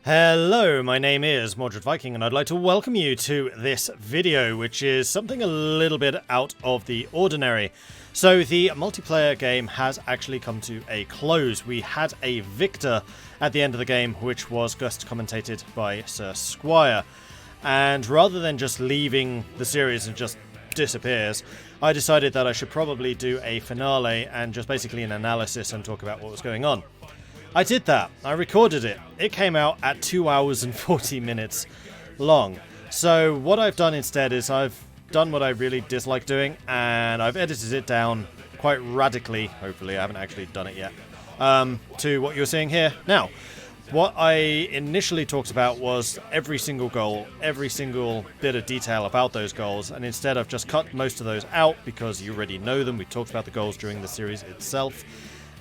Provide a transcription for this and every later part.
Hello, my name is Mordred Viking and I'd like to welcome you to this video, which is something a little bit out of the ordinary. So the multiplayer game has actually come to a close. We had a victor at the end of the game, which was guest commentated by Sir Squire. And rather than just leaving the series and just disappears, I decided that I should probably do a finale and just basically an analysis and talk about what was going on. I did that. I recorded it. It came out at 2 hours and 40 minutes long. So what I've done instead is I've done what I really dislike doing, and I've edited it down quite radically. Hopefully, I haven't actually done it yet. To what you're seeing here. Now, what I initially talked about was every single goal, every single bit of detail about those goals, and instead I've just cut most of those out because you already know them. We talked about the goals during the series itself.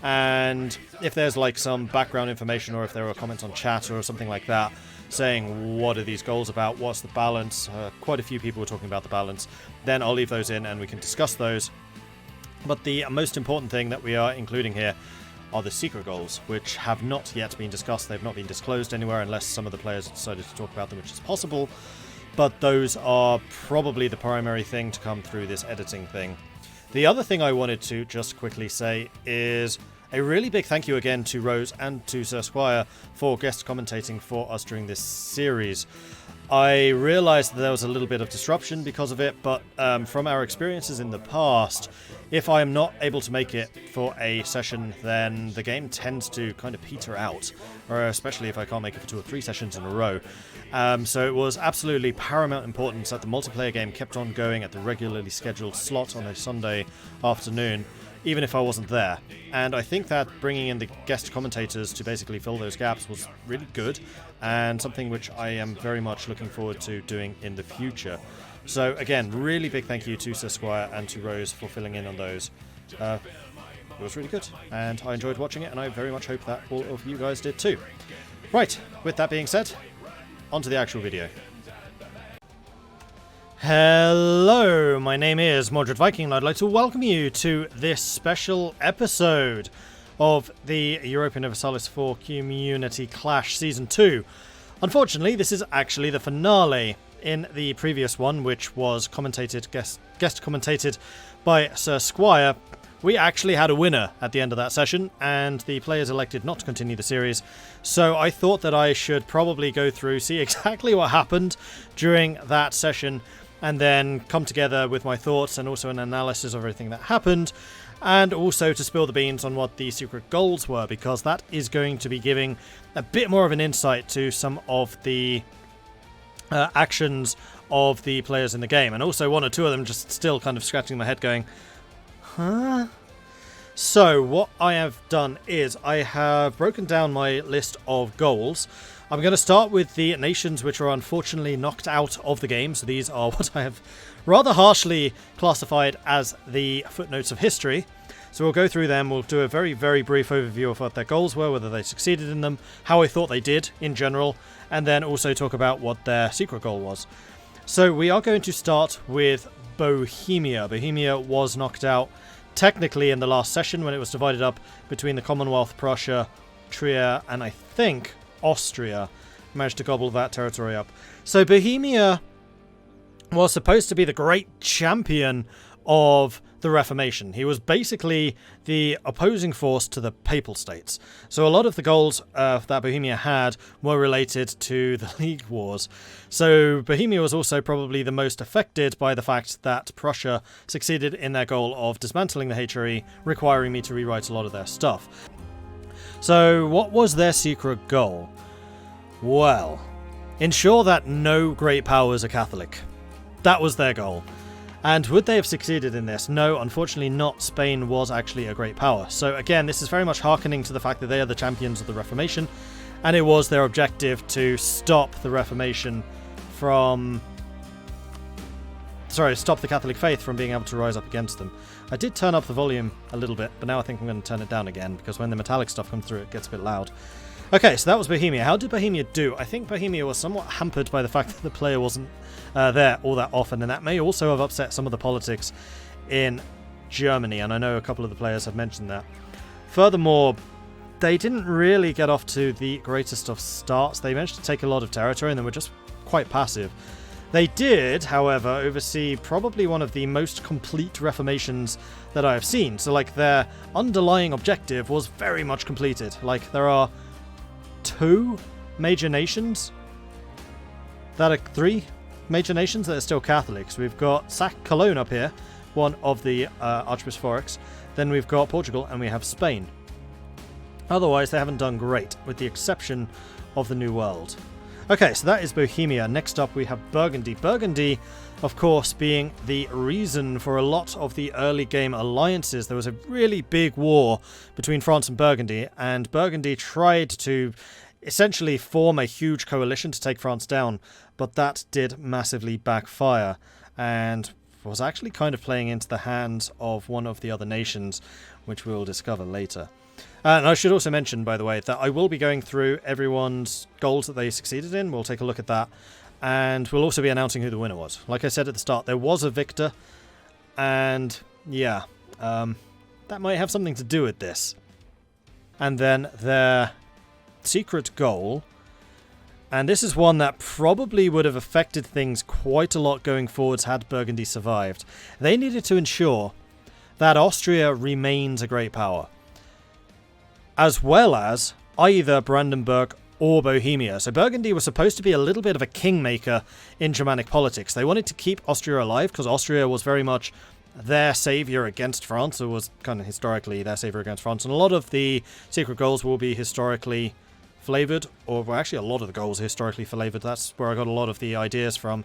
And if there's like some background information, or if there are comments on chat or something like that saying what are these goals about, what's the balance, quite a few people were talking about the balance, then I'll leave those in and we can discuss those. But the most important thing that we are including here are the secret goals, which have not yet been discussed. They've not been disclosed anywhere unless some of the players decided to talk about them, which is possible. But those are probably the primary thing to come through this editing thing. The other thing I wanted to just quickly say is a really big thank you again to Rose and to Sir Squire for guest commentating for us during this series. I realised that there was a little bit of disruption because of it, but from our experiences in the past, if I am not able to make it for a session, then the game tends to kind of peter out, or especially if I can't make it for 2 or 3 sessions in a row. So it was absolutely paramount importance that the multiplayer game kept on going at the regularly scheduled slot on a Sunday afternoon, even if I wasn't there. And I think that bringing in the guest commentators to basically fill those gaps was really good, and something which I am very much looking forward to doing in the future. So again, really big thank you to Sir Squire and to Rose for filling in on those. It was really good, and I enjoyed watching it, and I very much hope that all of you guys did too. Right, with that being said, on to the actual video. Hello, my name is Mordred Viking and I'd like to welcome you to this special episode of the Europa Universalis IV Community Clash Season 2. Unfortunately, this is actually the finale. In the previous one, which was guest commentated by Sir Squire, we actually had a winner at the end of that session, and the players elected not to continue the series. So I thought that I should probably go through, see exactly what happened during that session, and then come together with my thoughts and also an analysis of everything that happened, and also to spill the beans on what the secret goals were, because that is going to be giving a bit more of an insight to some of the actions of the players in the game, and also 1 or 2 of them just still kind of scratching my head going, huh? So what I have done is I have broken down my list of goals. I'm going to start with the nations which are unfortunately knocked out of the game. So these are what I have rather harshly classified as the footnotes of history. So we'll go through them. We'll do a very, very brief overview of what their goals were, whether they succeeded in them, how I thought they did in general, and then also talk about what their secret goal was. So we are going to start with Bohemia. Bohemia was knocked out technically in the last session when it was divided up between the Commonwealth, Prussia, Trier, and I think Austria. Managed to gobble that territory up. So Bohemia was supposed to be the great champion of the Reformation. He was basically the opposing force to the Papal States. So a lot of the goals that Bohemia had were related to the League Wars. So Bohemia was also probably the most affected by the fact that Prussia succeeded in their goal of dismantling the HRE, requiring me to rewrite a lot of their stuff. So what was their secret goal? Well, ensure that no great powers are Catholic. That was their goal. And would they have succeeded in this? No, unfortunately not. Spain was actually a great power. So again, this is very much hearkening to the fact that they are the champions of the Reformation, and it was their objective to stop the Reformation from... stop the Catholic faith from being able to rise up against them. I did turn up the volume a little bit, but now I think I'm going to turn it down again, because when the metallic stuff comes through, it gets a bit loud. Okay, so that was Bohemia. How did Bohemia do? I think Bohemia was somewhat hampered by the fact that the player wasn't there all that often, and that may also have upset some of the politics in Germany, and I know a couple of the players have mentioned that. Furthermore, they didn't really get off to the greatest of starts. They managed to take a lot of territory and then were just quite passive. They did, however, oversee probably one of the most complete reformations that I have seen. So, like, their underlying objective was very much completed. Like, there are 2 major nations that are 3 major nations that are still Catholics. We've got Cologne up here, one of the archbishoprics. Then we've got Portugal and we have Spain. Otherwise, they haven't done great, with the exception of the New World. Okay, so that is Bohemia. Next up, we have Burgundy. Burgundy, of course, being the reason for a lot of the early game alliances. There was a really big war between France and Burgundy tried to essentially form a huge coalition to take France down, but that did massively backfire and was actually kind of playing into the hands of one of the other nations, which we'll discover later. And I should also mention, by the way, that I will be going through everyone's goals that they succeeded in. We'll take a look at that. And we'll also be announcing who the winner was. Like I said at the start, there was a victor. And, yeah, that might have something to do with this. And then their secret goal. And this is one that probably would have affected things quite a lot going forwards had Burgundy survived. They needed to ensure that Austria remains a great power, as well as either Brandenburg or Bohemia. So Burgundy was supposed to be a little bit of a kingmaker in Germanic politics. They wanted to keep Austria alive because Austria was very much their saviour against France. It was kind of historically their saviour against France. And a lot of the secret goals will be historically flavoured, or well, actually a lot of the goals are historically flavoured. That's where I got a lot of the ideas from.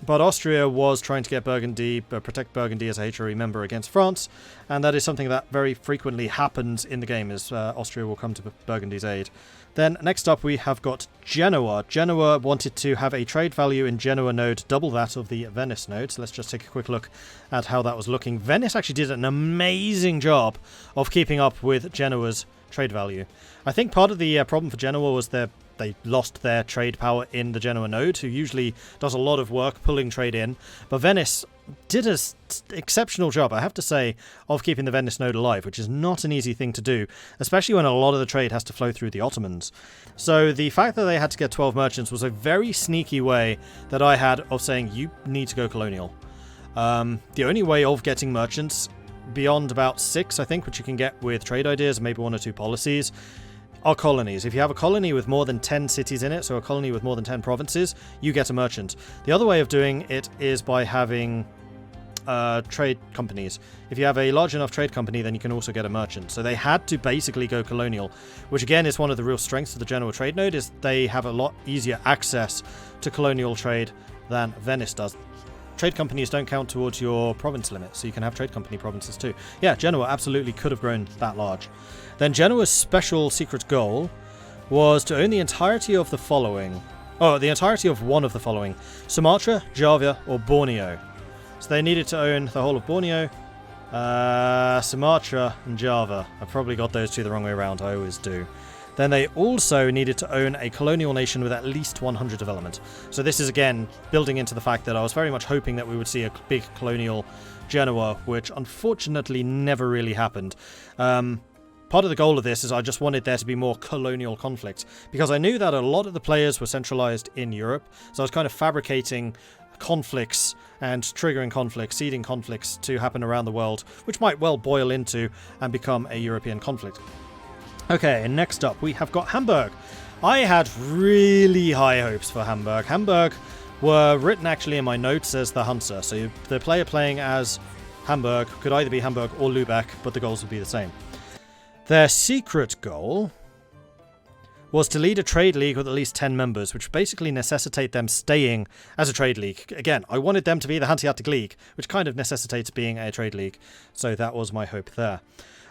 But Austria was trying to get Burgundy, protect Burgundy as a HRE member against France, and that is something that very frequently happens in the game, as Austria will come to Burgundy's aid. Then next up we have got Genoa. Genoa wanted to have a trade value in Genoa node double that of the Venice node, so let's just take a quick look at how that was looking. Venice actually did an amazing job of keeping up with Genoa's trade value. I think part of the problem for Genoa was they lost their trade power in the Genoa node, who usually does a lot of work pulling trade in. But Venice did an exceptional job, I have to say, of keeping the Venice node alive, which is not an easy thing to do, especially when a lot of the trade has to flow through the Ottomans. So the fact that they had to get 12 merchants was a very sneaky way that I had of saying, you need to go colonial. The only way of getting merchants beyond about 6, I think, which you can get with trade ideas, maybe 1 or 2 policies, are colonies. If you have a colony with more than 10 cities in it, so a colony with more than 10 provinces, you get a merchant. The other way of doing it is by having trade companies. If you have a large enough trade company, then you can also get a merchant. So they had to basically go colonial, which again is one of the real strengths of the Genoa trade node, is they have a lot easier access to colonial trade than Venice does. Trade companies don't count towards your province limit, so you can have trade company provinces too. Yeah, Genoa absolutely could have grown that large. Then Genoa's special secret goal was to own the entirety of the following. Oh, the entirety of one of the following: Sumatra, Java, or Borneo. So they needed to own the whole of Borneo, Sumatra, and Java. I probably got those 2 the wrong way around, I always do. Then they also needed to own a colonial nation with at least 100 development. So this is again building into the fact that I was very much hoping that we would see a big colonial Genoa, which unfortunately never really happened. Part of the goal of this is I just wanted there to be more colonial conflict, because I knew that a lot of the players were centralized in Europe, so I was kind of fabricating conflicts and triggering conflicts, seeding conflicts to happen around the world, which might well boil into and become a European conflict. Okay, and next up we have got Hamburg. I had really high hopes for Hamburg. Hamburg were written actually in my notes as the Hunter, so the player playing as Hamburg could either be Hamburg or Lübeck, but the goals would be the same. Their secret goal was to lead a trade league with at least 10 members, which basically necessitate them staying as a trade league. Again, I wanted them to be the Hanseatic League, which kind of necessitates being a trade league, so that was my hope there.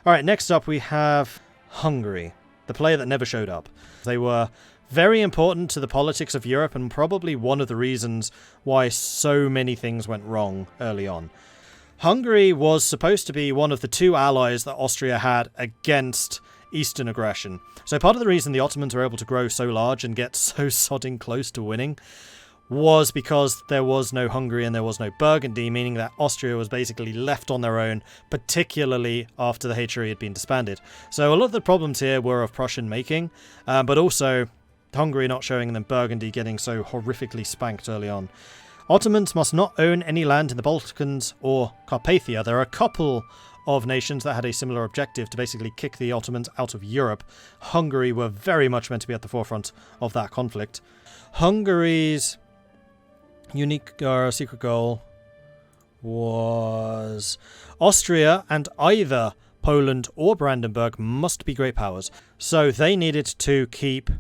Alright, next up we have Hungary, the player that never showed up. They were very important to the politics of Europe and probably one of the reasons why so many things went wrong early on. Hungary was supposed to be one of the 2 allies that Austria had against Eastern aggression. So part of the reason the Ottomans were able to grow so large and get so sodding close to winning was because there was no Hungary and there was no Burgundy, meaning that Austria was basically left on their own, particularly after the HRE had been disbanded. So a lot of the problems here were of Prussian making, but also Hungary not showing and then Burgundy getting so horrifically spanked early on. Ottomans must not own any land in the Balkans or Carpathia. There are a couple of nations that had a similar objective to basically kick the Ottomans out of Europe. Hungary were very much meant to be at the forefront of that conflict. Hungary's unique secret goal was Austria and either Poland or Brandenburg must be great powers. So they needed to keep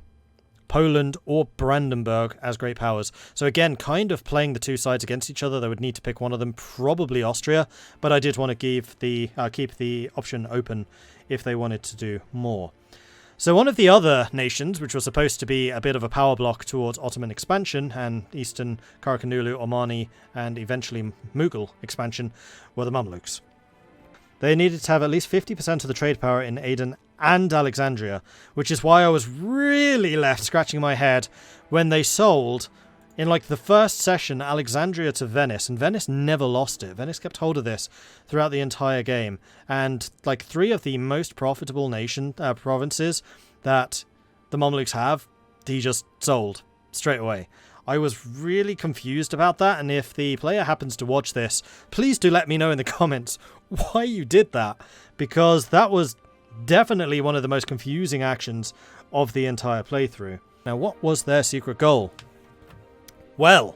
Poland or Brandenburg as great powers. So again, kind of playing the two sides against each other. They would need to pick one of them, probably Austria, but I did want to keep the option open if they wanted to do more. So one of the other nations, which was supposed to be a bit of a power block towards Ottoman expansion and Eastern Karakanulu, Omani, and eventually Mughal expansion, were the Mamluks. They needed to have at least 50% of the trade power in Aden and Alexandria, which is why I was really left scratching my head when they sold, in like the first session, Alexandria to Venice, and Venice never lost it. Venice kept hold of this throughout the entire game, and like 3 of the most profitable provinces that the Mamluks have, he just sold straight away. I was really confused about that, and if the player happens to watch this, please do let me know in the comments why you did that, because that was definitely one of the most confusing actions of the entire playthrough. Now, what was their secret goal? Well,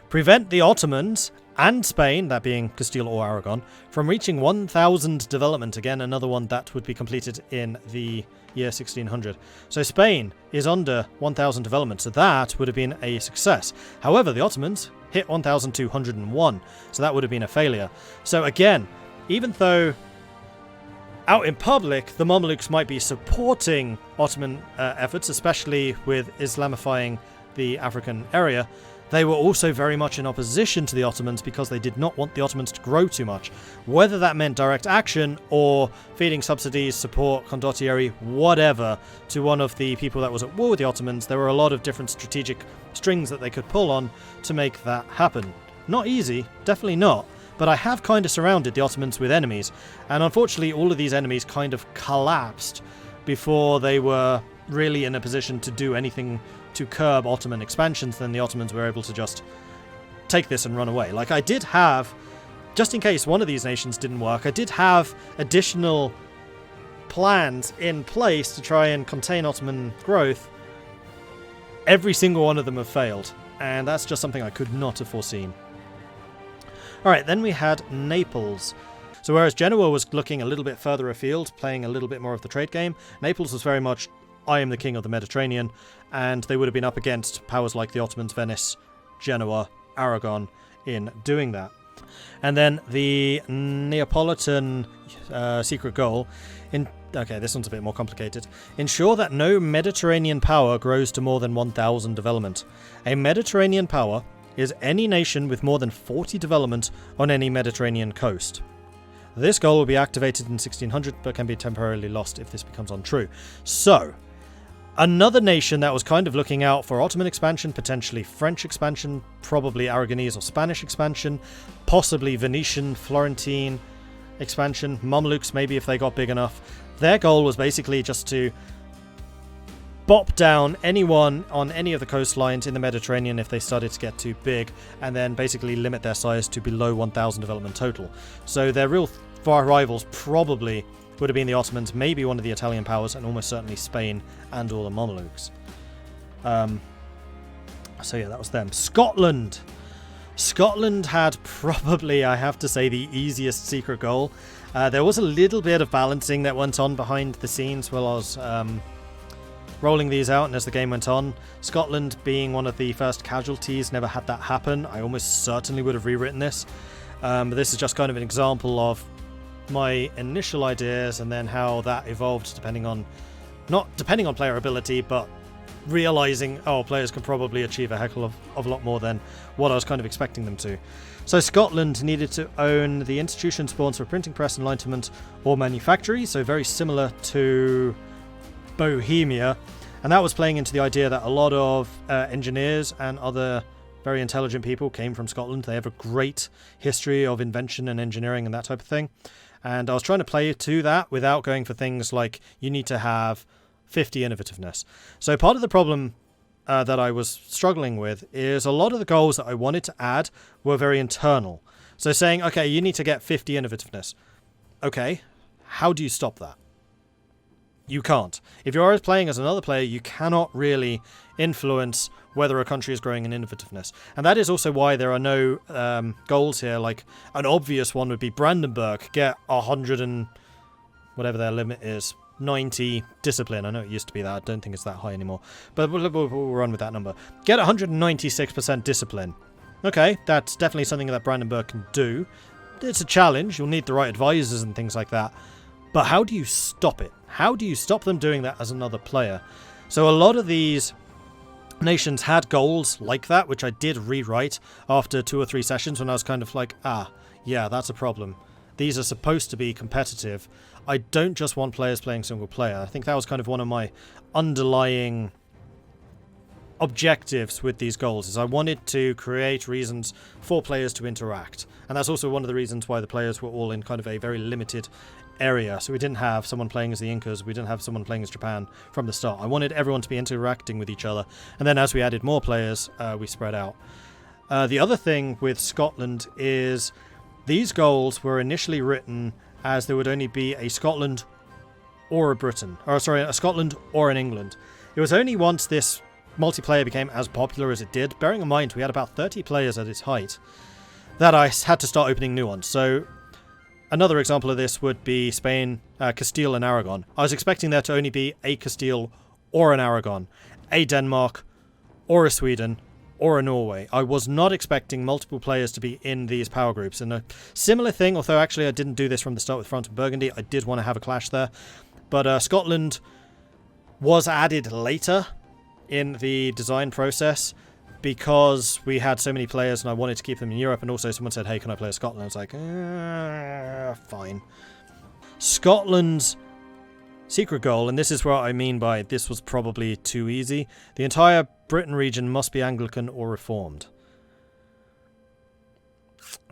prevent the Ottomans and Spain, that being Castile or Aragon, from reaching 1,000 development. Again, another one that would be completed in the year 1600. So Spain is under 1,000 development, so that would have been a success. However, the Ottomans hit 1,201, so that would have been a failure. So again, even though out in public, the Mamluks might be supporting Ottoman efforts, especially with Islamifying the African area, they were also very much in opposition to the Ottomans because they did not want the Ottomans to grow too much. Whether that meant direct action or feeding subsidies, support, condottieri, whatever, to one of the people that was at war with the Ottomans, there were a lot of different strategic strings that they could pull on to make that happen. Not easy, definitely not, but I have kind of surrounded the Ottomans with enemies, and unfortunately all of these enemies kind of collapsed before they were really in a position to do anything to curb Ottoman expansions. Then the Ottomans were able to just take this and run away. Like, I did have, just in case one of these nations didn't work, I did have additional plans in place to try and contain Ottoman growth. Every single one of them have failed, and that's just something I could not have foreseen. Alright, then we had Naples. So whereas Genoa was looking a little bit further afield, playing a little bit more of the trade game, Naples was very much, I am the king of the Mediterranean, and they would have been up against powers like the Ottomans, Venice, Genoa, Aragon in doing that. And then the Neapolitan secret goal, okay, this one's a bit more complicated. Ensure that no Mediterranean power grows to more than 1,000 development. A Mediterranean power is any nation with more than 40 development on any Mediterranean coast. This goal will be activated in 1600, but can be temporarily lost if this becomes untrue. So, another nation that was kind of looking out for Ottoman expansion, potentially French expansion, probably Aragonese or Spanish expansion, possibly Venetian, Florentine expansion, Mamluks maybe if they got big enough. Their goal was basically just to bop down anyone on any of the coastlines in the Mediterranean if they started to get too big, and then basically limit their size to below 1,000 development total. So their real far rivals probably would have been the Ottomans, maybe one of the Italian powers, and almost certainly Spain and all the Mamluks. So yeah, that was them. Scotland. Scotland had probably, I have to say, the easiest secret goal. There was a little bit of balancing that went on behind the scenes while I was rolling these out, and as the game went on, Scotland being one of the first casualties never had that happen. I almost certainly would have rewritten this. But this is just kind of an example of my initial ideas and then how that evolved depending on, not depending on player ability, but realizing, oh, players can probably achieve a heck of a lot more than what I was kind of expecting them to. So Scotland needed to own the institution spawns for printing press, enlightenment, or manufactory, so very similar to Bohemia, and that was playing into the idea that a lot of engineers and other very intelligent people, came from Scotland. They have a great history of invention and engineering and that type of thing. And I was trying to play to that without going for things like you need to have 50 innovativeness. So part of the problem that I was struggling with is a lot of the goals that I wanted to add were very internal. So saying, okay, you need to get 50 innovativeness. Okay, how do you stop that? You can't. If you're playing as another player, you cannot really influence whether a country is growing in innovativeness. And that is also why there are no goals here. Like, an obvious one would be Brandenburg, get 100 and whatever their limit is, 90 discipline. I know it used to be that. I don't think it's that high anymore. But we'll run with that number. Get 196% discipline. Okay, that's definitely something that Brandenburg can do. It's a challenge. You'll need the right advisors and things like that. But how do you stop it? How do you stop them doing that as another player? So a lot of these nations had goals like that, which I did rewrite after 2 or 3 sessions when I was kind of like, yeah, that's a problem. These are supposed to be competitive. I don't just want players playing single player. I think that was kind of one of my underlying objectives with these goals, is I wanted to create reasons for players to interact. And that's also one of the reasons why the players were all in kind of a very limited area. So we didn't have someone playing as the Incas, we didn't have someone playing as Japan from the start. I wanted everyone to be interacting with each other, and then as we added more players, we spread out. The other thing with Scotland is these goals were initially written as there would only be a Scotland or a Britain, or sorry, a Scotland or an England. It was only once this multiplayer became as popular as it did, bearing in mind we had about 30 players at its height, that I had to start opening new ones. So another example of this would be Spain, Castile and Aragon. I was expecting there to only be a Castile or an Aragon, a Denmark or a Sweden or a Norway. I was not expecting multiple players to be in these power groups. And a similar thing, although actually I didn't do this from the start with France and Burgundy, I did want to have a clash there. But Scotland was added later in the design process because we had so many players and I wanted to keep them in Europe, and also someone said, hey, can I play as Scotland? I was like, fine. Scotland's secret goal, and this is what I mean by this was probably too easy, the entire Britain region must be Anglican or Reformed.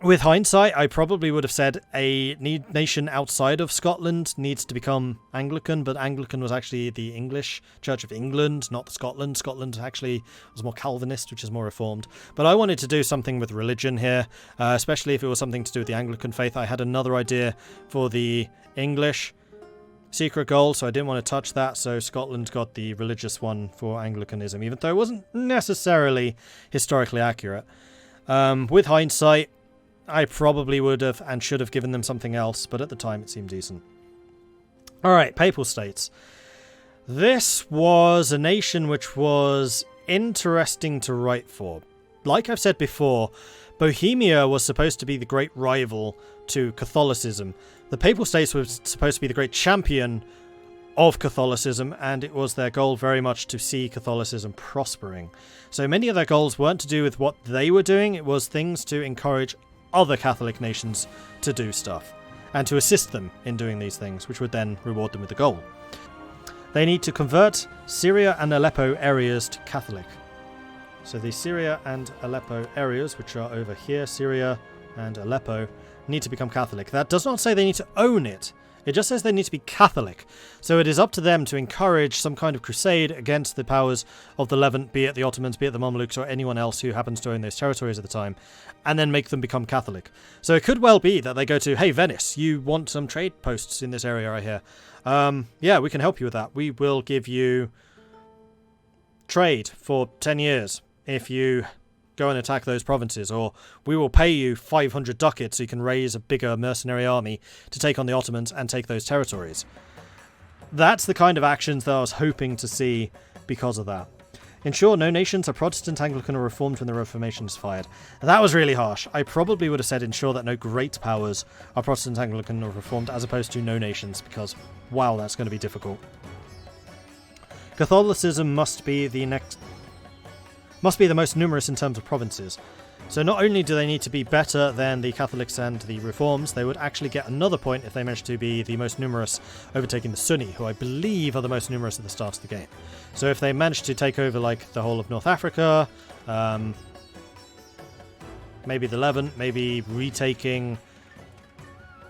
With hindsight, I probably would have said a nation outside of Scotland needs to become Anglican, but Anglican was actually the English Church of England, not Scotland. Scotland actually was more Calvinist, which is more Reformed. But I wanted to do something with religion here, especially if it was something to do with the Anglican faith. I had another idea for the English secret goal, so I didn't want to touch that, so Scotland got the religious one for Anglicanism, even though it wasn't necessarily historically accurate. With hindsight, I probably would have and should have given them something else, but at the time it seemed decent. Alright, Papal States. This was a nation which was interesting to write for. Like I've said before, Bohemia was supposed to be the great rival to Catholicism. The Papal States were supposed to be the great champion of Catholicism, and it was their goal very much to see Catholicism prospering. So many of their goals weren't to do with what they were doing, it was things to encourage other Catholic nations to do stuff, and to assist them in doing these things, which would then reward them with the goal. They need to convert Syria and Aleppo areas to Catholic. So the Syria and Aleppo areas, which are over here, Syria and Aleppo, need to become Catholic. That does not say they need to own it. It just says they need to be Catholic. So it is up to them to encourage some kind of crusade against the powers of the Levant, be it the Ottomans, be it the Mamluks, or anyone else who happens to own those territories at the time, and then make them become Catholic. So it could well be that they go to, hey, Venice, you want some trade posts in this area right here. Yeah, we can help you with that. We will give you trade for 10 years if you go and attack those provinces, or we will pay you 500 ducats so you can raise a bigger mercenary army to take on the Ottomans and take those territories. That's the kind of actions that I was hoping to see because of that. Ensure no nations are Protestant, Anglican or Reformed when the Reformation is fired. That was really harsh. I probably would have said ensure that no great powers are Protestant, Anglican or Reformed, as opposed to no nations, because wow, that's going to be difficult. Catholicism must be the most numerous in terms of provinces. So not only do they need to be better than the Catholics and the Reforms, they would actually get another point if they managed to be the most numerous, overtaking the Sunni, who I believe are the most numerous at the start of the game. So if they managed to take over like the whole of North Africa, maybe the Levant, maybe retaking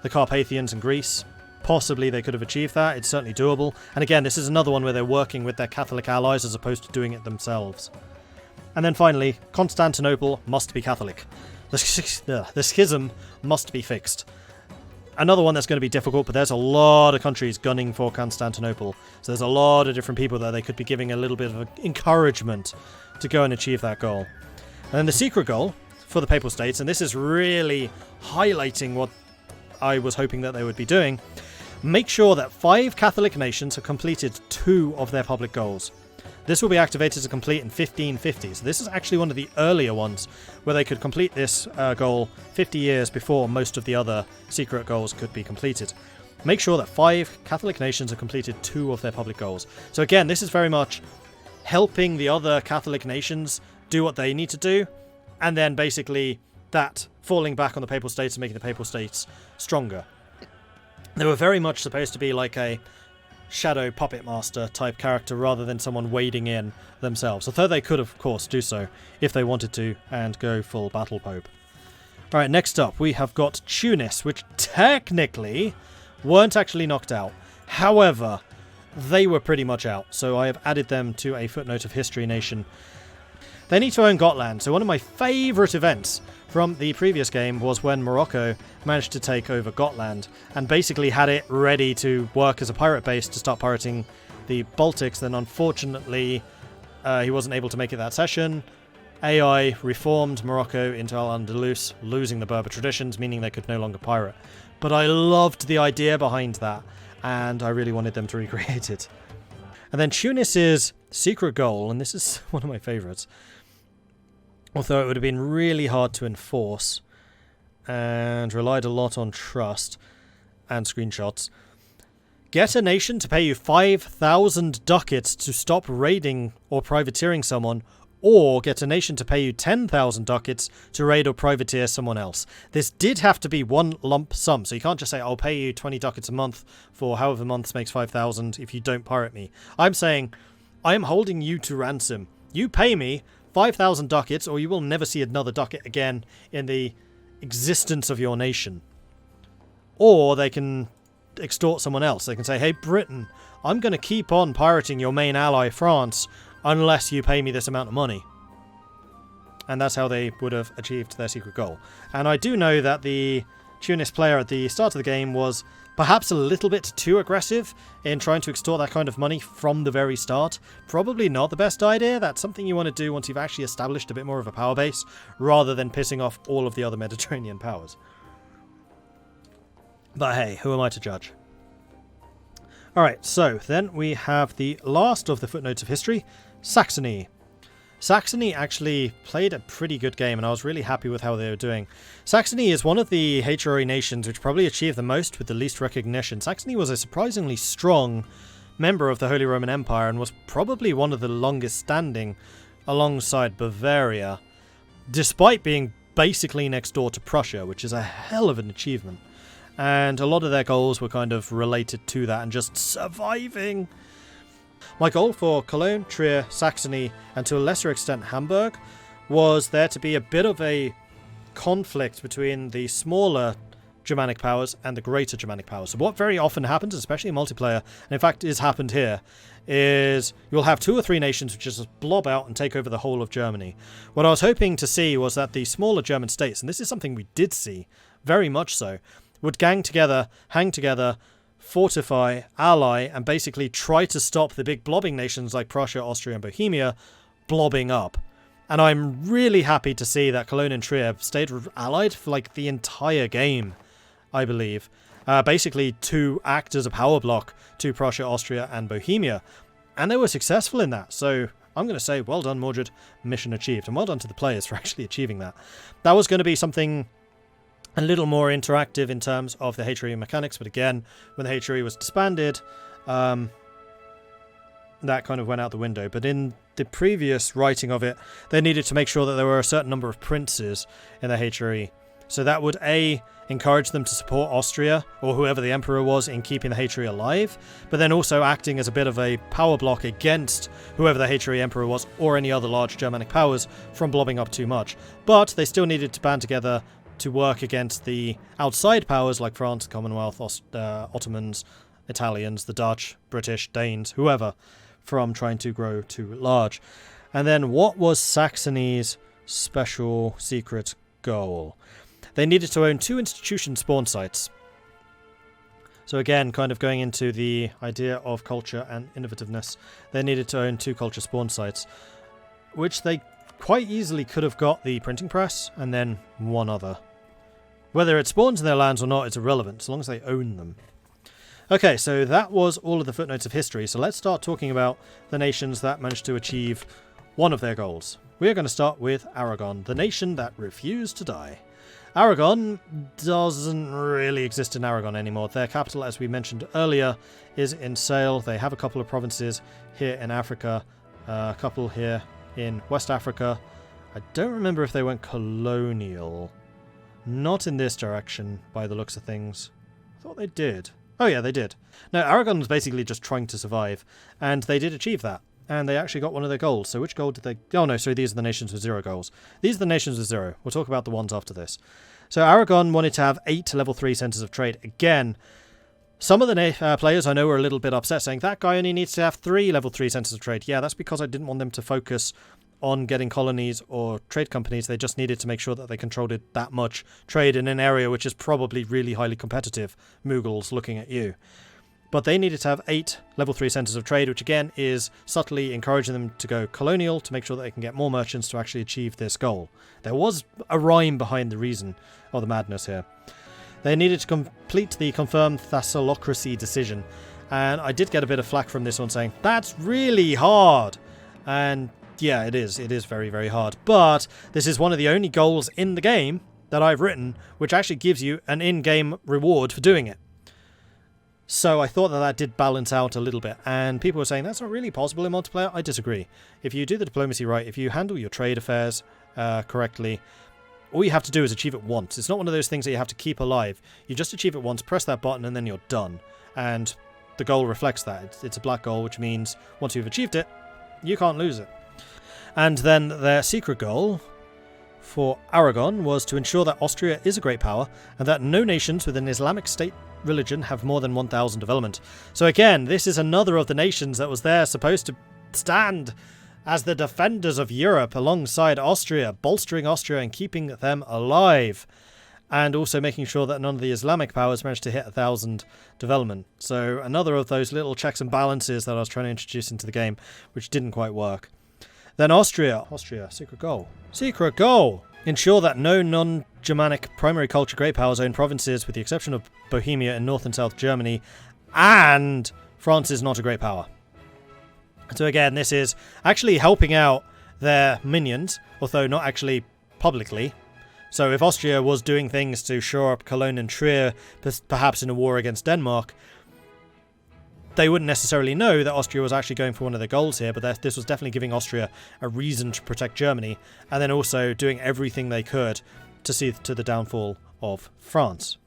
the Carpathians in Greece. Possibly they could have achieved that. It's certainly doable. And again, this is another one where they're working with their Catholic allies as opposed to doing it themselves. And then finally, Constantinople must be Catholic. The schism must be fixed. Another one that's going to be difficult, but there's a lot of countries gunning for Constantinople. So there's a lot of different people that they could be giving a little bit of encouragement to go and achieve that goal. And then the secret goal for the Papal States, and this is really highlighting what I was hoping that they would be doing, make sure that 5 Catholic nations have completed 2 of their public goals. This will be activated to complete in 1550. So this is actually one of the earlier ones where they could complete this goal 50 years before most of the other secret goals could be completed. Make sure that 5 Catholic nations have completed 2 of their public goals. So again, this is very much helping the other Catholic nations do what they need to do, and then basically that falling back on the Papal States and making the Papal States stronger. They were very much supposed to be like a shadow puppet master type character rather than someone wading in themselves, although they could of course do so if they wanted to and go full battle pope. Alright, next up we have got Tunis, which technically weren't actually knocked out. However, they were pretty much out, so I have added them to a footnote of history nation. They need to own Gotland, so one of my favourite events from the previous game was when Morocco managed to take over Gotland and basically had it ready to work as a pirate base to start pirating the Baltics. Then unfortunately he wasn't able to make it that session. AI reformed Morocco into Al-Andalus, losing the Berber traditions, meaning they could no longer pirate. But I loved the idea behind that, and I really wanted them to recreate it. And then Tunis's secret goal, and this is one of my favourites, although it would have been really hard to enforce and relied a lot on trust and screenshots. Get a nation to pay you 5,000 ducats to stop raiding or privateering someone, or get a nation to pay you 10,000 ducats to raid or privateer someone else. This did have to be one lump sum, so you can't just say, I'll pay you 20 ducats a month for however months makes 5,000 if you don't pirate me. I'm saying, I am holding you to ransom. You pay me 5,000 ducats, or you will never see another ducat again in the existence of your nation. Or they can extort someone else. They can say, hey, Britain, I'm going to keep on pirating your main ally, France, unless you pay me this amount of money. And that's how they would have achieved their secret goal. And I do know that the Tunis player at the start of the game was perhaps a little bit too aggressive in trying to extort that kind of money from the very start. Probably not the best idea. That's something you want to do once you've actually established a bit more of a power base, rather than pissing off all of the other Mediterranean powers. But hey, who am I to judge? Alright, so then we have the last of the footnotes of history, Saxony. Saxony actually played a pretty good game, and I was really happy with how they were doing. Saxony is one of the HRE nations which probably achieved the most with the least recognition. Saxony was a surprisingly strong member of the Holy Roman Empire and was probably one of the longest standing alongside Bavaria, despite being basically next door to Prussia, which is a hell of an achievement. And a lot of their goals were kind of related to that and just surviving. My goal for Cologne, Trier, Saxony, and to a lesser extent Hamburg, was there to be a bit of a conflict between the smaller Germanic powers and the greater Germanic powers. So what very often happens, especially in multiplayer, and in fact has happened here, is you'll have 2 or 3 nations which just blob out and take over the whole of Germany. What I was hoping to see was that the smaller German states, and this is something we did see, very much so, would gang together, hang together, fortify, ally, and basically try to stop the big blobbing nations like Prussia, Austria, and Bohemia blobbing up. And I'm really happy to see that Cologne and Trier stayed allied for like the entire game, I believe. Basically to act as a power block to Prussia, Austria, and Bohemia. And they were successful in that, so I'm going to say well done, Mordred, mission achieved. And well done to the players for actually achieving that. That was going to be something a little more interactive in terms of the HRE mechanics, but again, when the HRE was disbanded, that kind of went out the window. But in the previous writing of it, they needed to make sure that there were a certain number of princes in the HRE, So that would A, encourage them to support Austria, or whoever the emperor was, in keeping the Hatry alive, but then also acting as a bit of a power block against whoever the Hatry emperor was, or any other large Germanic powers, from blobbing up too much. But they still needed to band together to work against the outside powers like France, Commonwealth, Ottomans, Italians, the Dutch, British, Danes, whoever, from trying to grow too large. And then what was Saxony's special secret goal? They needed to own 2 institution spawn sites. So again, kind of going into the idea of culture and innovativeness, they needed to own 2 culture spawn sites, which they quite easily could have got the printing press and then one other. Whether it spawns in their lands or not is irrelevant, as long as they own them. Okay, so that was all of the footnotes of history, so let's start talking about the nations that managed to achieve one of their goals. We are going to start with Aragon, the nation that refused to die. Aragon doesn't really exist in Aragon anymore. Their capital, as we mentioned earlier, is in Sale. They have a couple of provinces here in Africa, a couple here in West Africa. I don't remember if they went colonial. Not in this direction, by the looks of things. I thought they did. Oh yeah, they did. No, Aragon was basically just trying to survive, and they did achieve that. And they actually got one of their goals. So which goal did they... Oh no, sorry, these are the nations with 0 goals. These are the nations with 0. We'll talk about the ones after this. So Aragon wanted to have 8 level 3 centres of trade. Again, some of the players I know were a little bit upset, saying that guy only needs to have 3 level 3 centres of trade. Yeah, that's because I didn't want them to focus on getting colonies or trade companies. They just needed to make sure that they controlled it that much trade in an area which is probably really highly competitive. Mughals looking at you. But they needed to have 8 level 3 centres of trade, which again is subtly encouraging them to go colonial to make sure that they can get more merchants to actually achieve this goal. There was a rhyme behind the reason, or the madness here. They needed to complete the confirmed Thessalocracy decision, and I did get a bit of flack from this one saying, that's really hard! And yeah, it is very, very hard. But this is one of the only goals in the game that I've written which actually gives you an in-game reward for doing it. So I thought that did balance out a little bit, and people were saying that's not really possible in multiplayer. I disagree. If you do the diplomacy right, if you handle your trade affairs correctly, all you have to do is achieve it once. It's not one of those things that you have to keep alive. You just achieve it once, press that button, and then you're done. And the goal reflects that. It's a black goal, which means once you've achieved it, you can't lose it. And then their secret goal for Aragon was to ensure that Austria is a great power, and that no nations with an Islamic state religion have more than 1,000 development. So again, this is another of the nations that was there supposed to stand as the defenders of Europe alongside Austria, bolstering Austria and keeping them alive, and also making sure that none of the Islamic powers managed to hit 1,000 development. So another of those little checks and balances that I was trying to introduce into the game, which didn't quite work. Then Austria, secret goal. Secret goal! Ensure that no non-Germanic primary culture great powers own provinces, with the exception of Bohemia in North and South Germany, and France is not a great power. So again, this is actually helping out their minions, although not actually publicly. So if Austria was doing things to shore up Cologne and Trier, perhaps in a war against Denmark, they wouldn't necessarily know that Austria was actually going for one of their goals here, but this was definitely giving Austria a reason to protect Germany, and then also doing everything they could to see to the downfall of France.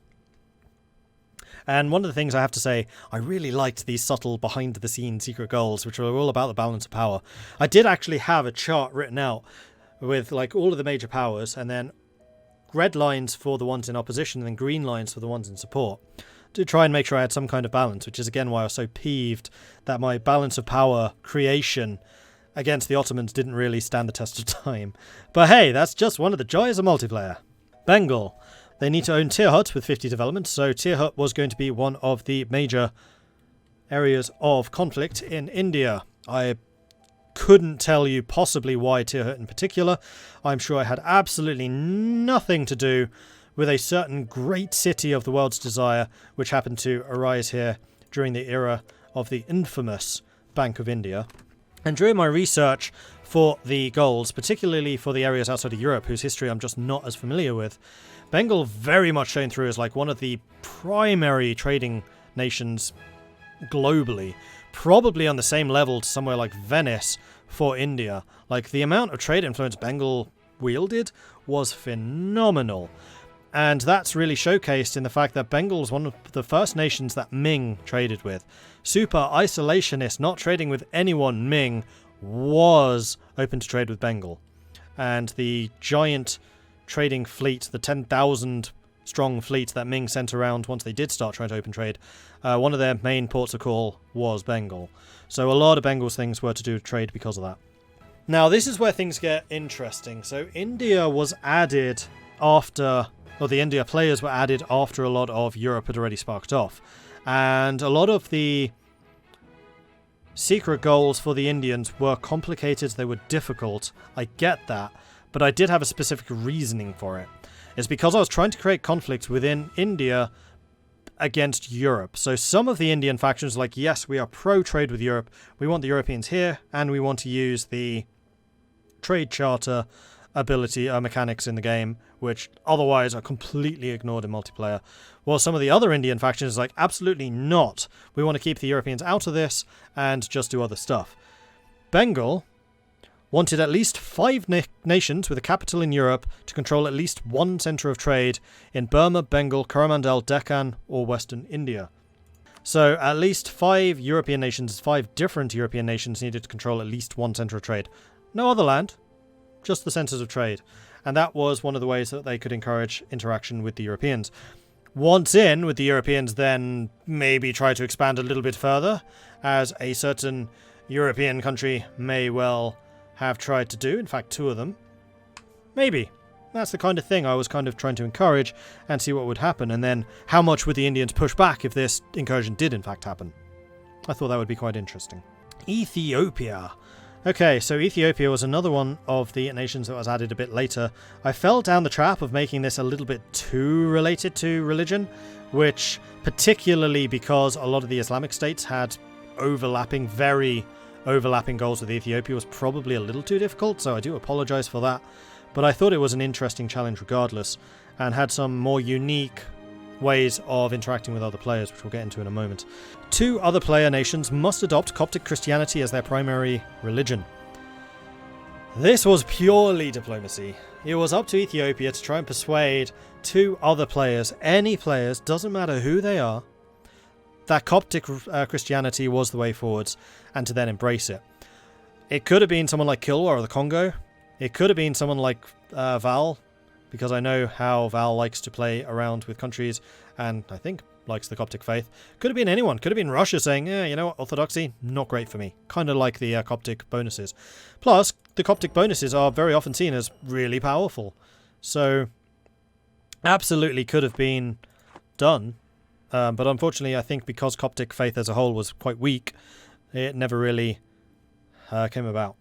And one of the things I have to say, I really liked these subtle behind-the-scenes secret goals, which were all about the balance of power. I did actually have a chart written out with like all of the major powers, and then red lines for the ones in opposition, and then green lines for the ones in support, to try and make sure I had some kind of balance, which is again why I was so peeved that my balance of power creation against the Ottomans didn't really stand the test of time. But hey, that's just one of the joys of multiplayer. Bengal. They need to own Tirhut with 50 development, so Tirhut was going to be one of the major areas of conflict in India. I couldn't tell you possibly why Tirhut in particular. I'm sure it had absolutely nothing to do with a certain great city of the world's desire, which happened to arise here during the era of the infamous Bank of India. And during my research for the goals, particularly for the areas outside of Europe, whose history I'm just not as familiar with, Bengal very much shown through as like one of the primary trading nations globally, probably on the same level to somewhere like Venice for India. Like the amount of trade influence Bengal wielded was phenomenal. And that's really showcased in the fact that Bengal was one of the first nations that Ming traded with. Super isolationist, not trading with anyone, Ming was open to trade with Bengal. And the giant trading fleet, the 10,000 strong fleet that Ming sent around once they did start trying to open trade, one of their main ports of call was Bengal. So a lot of Bengal's things were to do with trade because of that. Now this is where things get interesting. So India was added after, or the India players were added after a lot of Europe had already sparked off. And a lot of the secret goals for the Indians were complicated, they were difficult. I get that, but I did have a specific reasoning for it. It's because I was trying to create conflict within India against Europe. So some of the Indian factions were like, yes, we are pro-trade with Europe, we want the Europeans here, and we want to use the trade charter ability mechanics in the game, which otherwise are completely ignored in multiplayer. While some of the other Indian factions are like, absolutely not. We want to keep the Europeans out of this and just do other stuff. Bengal wanted at least 5 nations with a capital in Europe to control at least one centre of trade in Burma, Bengal, Coromandel, Deccan, or Western India. So at least 5 European nations, 5 different European nations needed to control at least one centre of trade. No other land, just the centres of trade. And that was one of the ways that they could encourage interaction with the Europeans. Once in with the Europeans, then maybe try to expand a little bit further, as a certain European country may well have tried to do. In fact, 2 of them. Maybe. That's the kind of thing I was kind of trying to encourage and see what would happen. And then how much would the Indians push back if this incursion did in fact happen? I thought that would be quite interesting. Ethiopia. Okay, so Ethiopia was another one of the nations that was added a bit later. I fell down the trap of making this a little bit too related to religion, which particularly because a lot of the Islamic states had overlapping, very overlapping goals with Ethiopia, was probably a little too difficult, so I do apologise for that. But I thought it was an interesting challenge regardless, and had some more unique ways of interacting with other players, which we'll get into in a moment. 2 other player nations must adopt Coptic Christianity as their primary religion. This was purely diplomacy. It was up to Ethiopia to try and persuade 2 other players, any players, doesn't matter who they are, that Coptic Christianity was the way forwards, and to then embrace it. It could have been someone like Kilwa or the Congo. It could have been someone like Val, because I know how Val likes to play around with countries, and I think likes the Coptic faith. Could have been anyone. Could have been Russia saying, yeah, you know what, Orthodoxy, not great for me. Kind of like the Coptic bonuses. Plus, the Coptic bonuses are very often seen as really powerful. So, absolutely could have been done. But unfortunately, I think because Coptic faith as a whole was quite weak, it never really came about.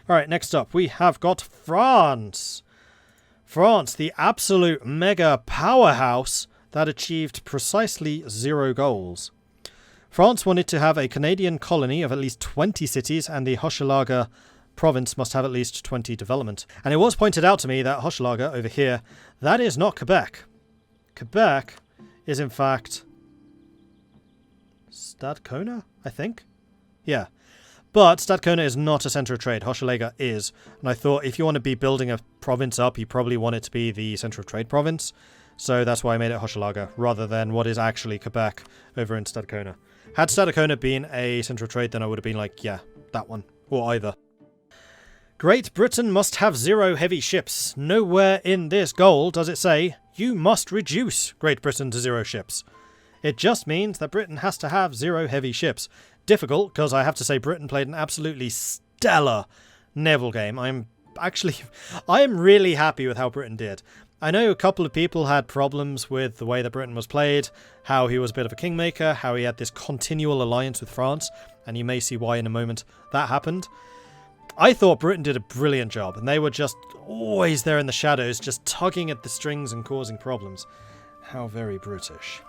Alright, next up, we have got France. France, the absolute mega powerhouse that achieved precisely 0 goals. France wanted to have a Canadian colony of at least 20 cities, and the Hochelaga province must have at least 20 development. And it was pointed out to me that Hochelaga, over here, that is not Quebec. Quebec is in fact Stadcona, I think? Yeah. But Stadcona is not a centre of trade. Hochelaga is. And I thought if you want to be building a province up, you probably want it to be the centre of trade province. So that's why I made it Hochelaga, rather than what is actually Quebec over in Stadcona. Had Stadcona been a centre of trade, then I would have been like, yeah, that one. Or either. Great Britain must have 0 heavy ships. Nowhere in this goal does it say, you must reduce Great Britain to 0 ships. It just means that Britain has to have 0 heavy ships. Difficult, because I have to say Britain played an absolutely stellar naval game. I am really happy with how Britain did. I know a couple of people had problems with the way that Britain was played, how he was a bit of a kingmaker, how he had this continual alliance with France, and you may see why in a moment that happened. I thought Britain did a brilliant job, and they were just always there in the shadows, just tugging at the strings and causing problems. How very British.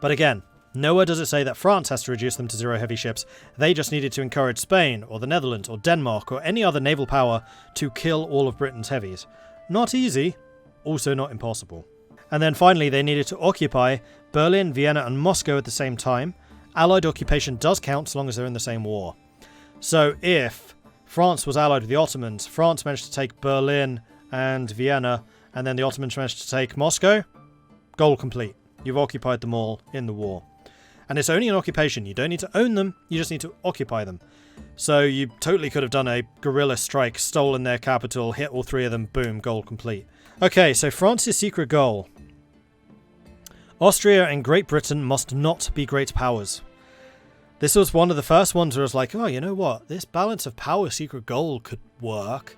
But again, nowhere does it say that France has to reduce them to 0 heavy ships. They just needed to encourage Spain, or the Netherlands, or Denmark, or any other naval power to kill all of Britain's heavies. Not easy, also not impossible. And then finally, they needed to occupy Berlin, Vienna, and Moscow at the same time. Allied occupation does count so long as they're in the same war. So if France was allied with the Ottomans, France managed to take Berlin and Vienna, and then the Ottomans managed to take Moscow. Goal complete. You've occupied them all in the war. And it's only an occupation. You don't need to own them, you just need to occupy them. So you totally could have done a guerrilla strike, stolen their capital, hit all 3 of them, boom, goal complete. Okay, so France's secret goal. Austria and Great Britain must not be great powers. This was one of the first ones where I was like, oh, you know what? This balance of power secret goal could work.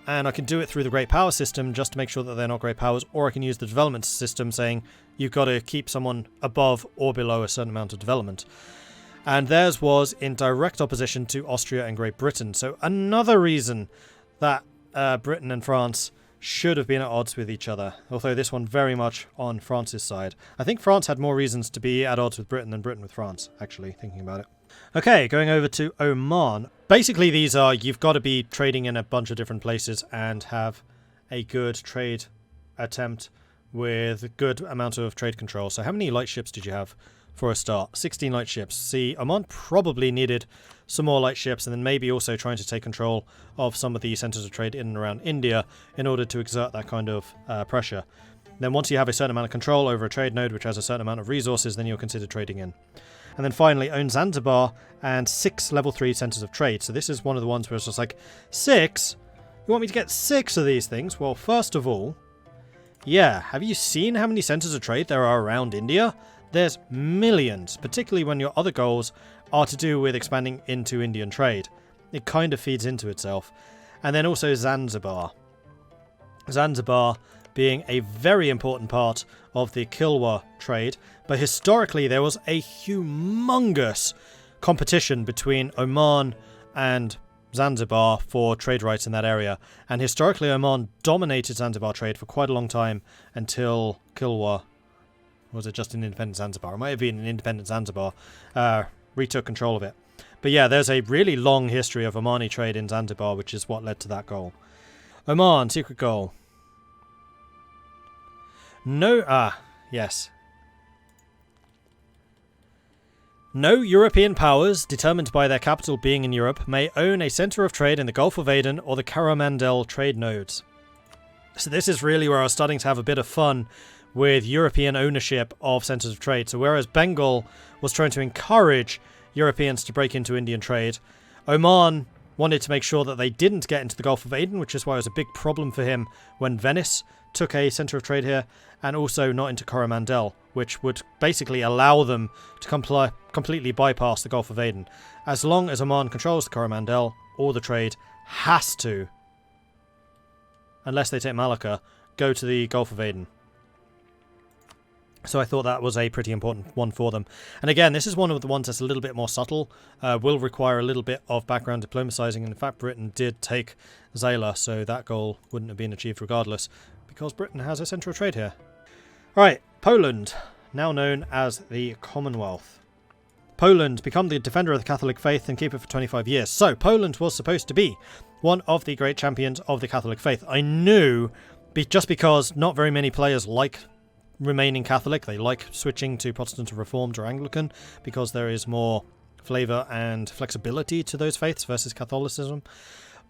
And I can do it through the great power system just to make sure that they're not great powers, or I can use the development system saying you've got to keep someone above or below a certain amount of development. And theirs was in direct opposition to Austria and Great Britain. So another reason that Britain and France should have been at odds with each other, although this one very much on France's side. I think France had more reasons to be at odds with Britain than Britain with France, actually, thinking about it. Okay, going over to Oman. Basically, these are, you've got to be trading in a bunch of different places and have a good trade attempt with a good amount of trade control. So how many light ships did you have for a start? 16 light ships. See, Oman probably needed some more light ships, and then maybe also trying to take control of some of the centres of trade in and around India in order to exert that kind of pressure. Then once you have a certain amount of control over a trade node which has a certain amount of resources, then you'll consider trading in. And then finally, own Zanzibar and 6 level 3 centres of trade. So this is one of the ones where it's just like, 6? You want me to get 6 of these things? Well, first of all, yeah, have you seen how many centres of trade there are around India? There's millions, particularly when your other goals are to do with expanding into Indian trade. It kind of feeds into itself. And then also Zanzibar. Zanzibar being a very important part of the Kilwa trade, but historically there was a humongous competition between Oman and Zanzibar for trade rights in that area, and historically Oman dominated Zanzibar trade for quite a long time until Kilwa, was it just an independent Zanzibar? It might have been an independent Zanzibar, retook control of it. But yeah, there's a really long history of Omani trade in Zanzibar, which is what led to that goal. Oman, secret goal. Yes. No European powers, determined by their capital being in Europe, may own a centre of trade in the Gulf of Aden or the Coromandel trade nodes. So this is really where I was starting to have a bit of fun with European ownership of centres of trade. So whereas Bengal was trying to encourage Europeans to break into Indian trade, Oman wanted to make sure that they didn't get into the Gulf of Aden, which is why it was a big problem for him when Venice took a centre of trade here, and also not into Coromandel, which would basically allow them to completely bypass the Gulf of Aden. As long as Oman controls the Coromandel, all the trade has to, unless they take Malacca, go to the Gulf of Aden. So I thought that was a pretty important one for them. And again, this is one of the ones that's a little bit more subtle, will require a little bit of background diplomatizing, and in fact Britain did take Zayla, so that goal wouldn't have been achieved regardless, because Britain has a centre of trade here. Right, Poland, now known as the Commonwealth. Poland, become the defender of the Catholic faith and keep it for 25 years. So Poland was supposed to be one of the great champions of the Catholic faith. I knew, just because not very many players like remaining Catholic, they like switching to Protestant or Reformed or Anglican because there is more flavour and flexibility to those faiths versus Catholicism.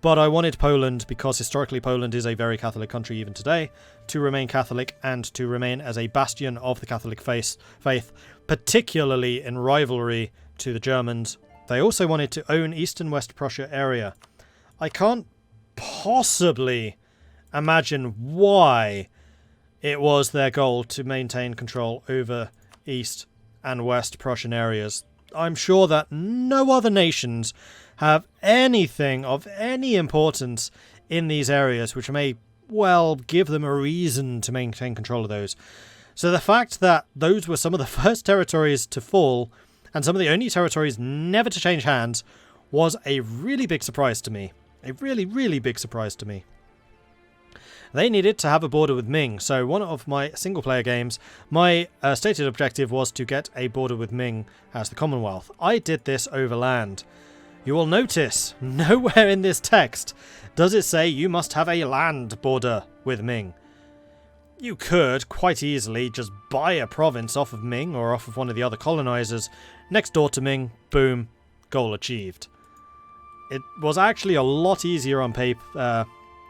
But I wanted Poland, because historically Poland is a very Catholic country even today, to remain Catholic and to remain as a bastion of the Catholic faith, particularly in rivalry to the Germans. They also wanted to own East and West Prussia area. I can't possibly imagine why it was their goal to maintain control over East and West Prussian areas. I'm sure that no other nations have anything of any importance in these areas, which may well give them a reason to maintain control of those. So the fact that those were some of the first territories to fall, and some of the only territories never to change hands, was a really big surprise to me. A really, really big surprise to me. They needed to have a border with Ming, so one of my single-player games, my stated objective was to get a border with Ming as the Commonwealth. I did this over land. You will notice, nowhere in this text does it say you must have a land border with Ming. You could quite easily just buy a province off of Ming or off of one of the other colonizers, next door to Ming, boom, goal achieved. It was actually a lot easier on paper,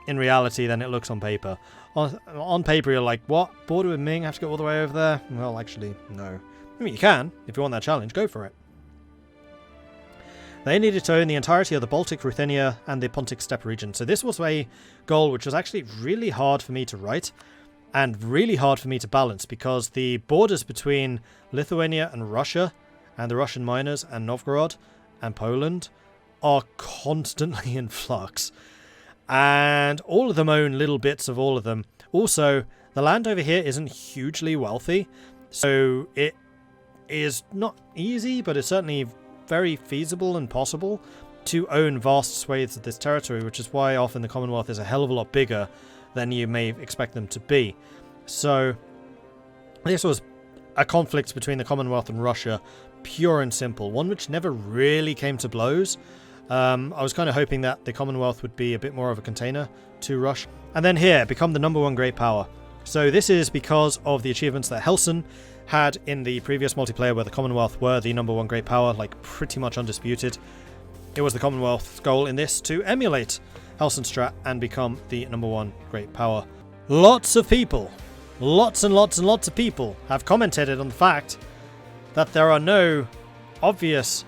in reality than it looks on paper. On paper, you're like, what? Border with Ming? Have to go all the way over there? Well, actually, no. I mean, you can. If you want that challenge, go for it. They needed to own the entirety of the Baltic, Ruthenia, and the Pontic Steppe region. So this was a goal which was actually really hard for me to write and really hard for me to balance, because the borders between Lithuania and Russia and the Russian miners and Novgorod and Poland are constantly in flux. And all of them own little bits of all of them. Also, the land over here isn't hugely wealthy, so it is not easy, but it's certainly very feasible and possible to own vast swathes of this territory, which is why often the Commonwealth is a hell of a lot bigger than you may expect them to be. So this was a conflict between the Commonwealth and Russia, pure and simple, one which never really came to blows. I was kind of hoping that the Commonwealth would be a bit more of a container to Russia. And then here, become the #1 great power. So this is because of the achievements that Helson had in the previous multiplayer, where the Commonwealth were the #1 great power, like pretty much undisputed. It was the Commonwealth's goal in this to emulate Helson's strat and become the #1 great power. Lots of people, lots and lots and lots of people have commented on the fact that there are no obvious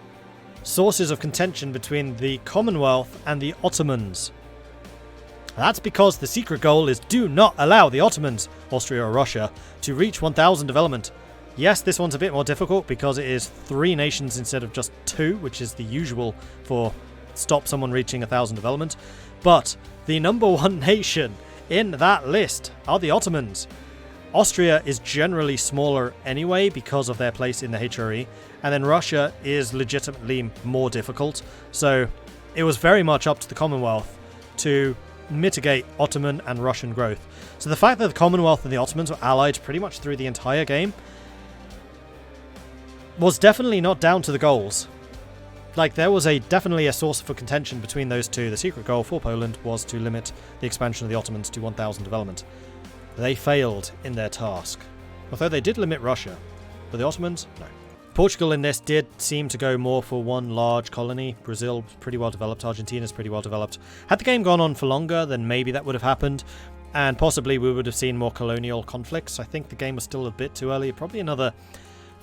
sources of contention between the Commonwealth and the Ottomans. That's because the secret goal is do not allow the Ottomans, Austria or Russia, to reach 1000 development. Yes, this one's a bit more difficult because it is 3 nations instead of just 2, which is the usual for stop someone reaching 1000 development. But the #1 nation in that list are the Ottomans. Austria is generally smaller anyway because of their place in the HRE, and then Russia is legitimately more difficult. So it was very much up to the Commonwealth to mitigate Ottoman and Russian growth. So the fact that the Commonwealth and the Ottomans were allied pretty much through the entire game was definitely not down to the goals. Like, there was definitely a source for contention between those two. The secret goal for Poland was to limit the expansion of the Ottomans to 1000 development. They failed in their task. Although they did limit Russia. But the Ottomans, no. Portugal in this did seem to go more for one large colony. Brazil was pretty well developed. Argentina's pretty well developed. Had the game gone on for longer, then maybe that would have happened. And possibly we would have seen more colonial conflicts. I think the game was still a bit too early. Probably another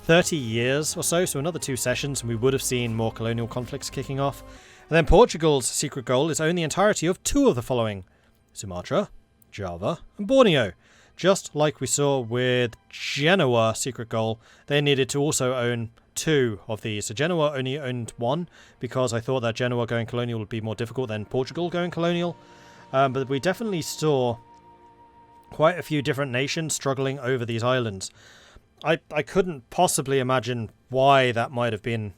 30 years or so. So another 2 sessions and we would have seen more colonial conflicts kicking off. And then Portugal's secret goal is own the entirety of 2 of the following: Sumatra, Java, and Borneo. Just like we saw with Genoa secret goal, they needed to also own 2 of these. So Genoa only owned 1 because I thought that Genoa going colonial would be more difficult than Portugal going colonial. But we definitely saw quite a few different nations struggling over these islands. I couldn't possibly imagine why that might have been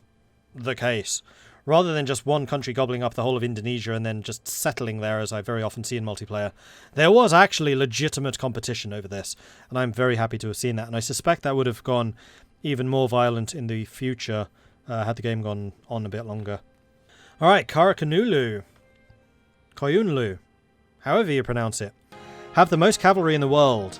the case. Rather than just one country gobbling up the whole of Indonesia and then just settling there, as I very often see in multiplayer, there was actually legitimate competition over this, and I'm very happy to have seen that, and I suspect that would have gone even more violent in the future had the game gone on a bit longer. Alright, Karakanulu, Koyunlu, however you pronounce it, have the most cavalry in the world.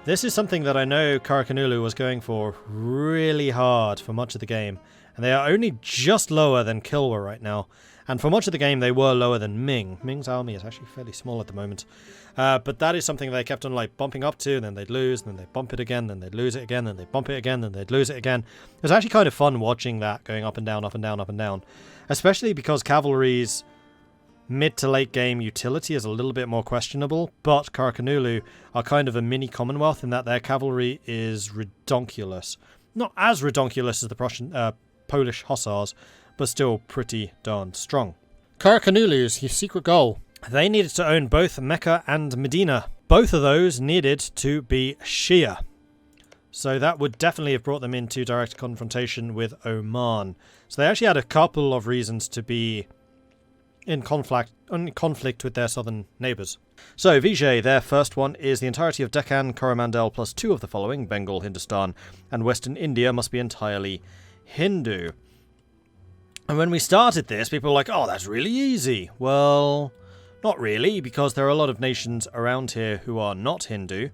This is something that I know Karakanulu was going for really hard for much of the game. And they are only just lower than Kilwa right now. And for much of the game, they were lower than Ming. Ming's army is actually fairly small at the moment. But that is something they kept on like bumping up to, and then they'd lose, and then they'd bump it again, then they'd lose it again, then they'd bump it again, then they'd lose it again. It was actually kind of fun watching that, going up and down, up and down, up and down. Especially because cavalry's mid to late game utility is a little bit more questionable, but Karakanulu are kind of a mini Commonwealth in that their cavalry is redonkulous. Not as redonkulous as the Polish hussars, but still pretty darn strong. Karakanulu's secret goal. They needed to own both Mecca and Medina. Both of those needed to be Shia. So that would definitely have brought them into direct confrontation with Oman. So they actually had a couple of reasons to be in conflict with their southern neighbours. So Vijay, their first one is the entirety of Deccan, Coromandel plus 2 of the following: Bengal, Hindustan, and Western India must be entirely Hindu. And when we started this, people were like, oh, that's really easy. Well, not really, because there are a lot of nations around here who are not Hindu.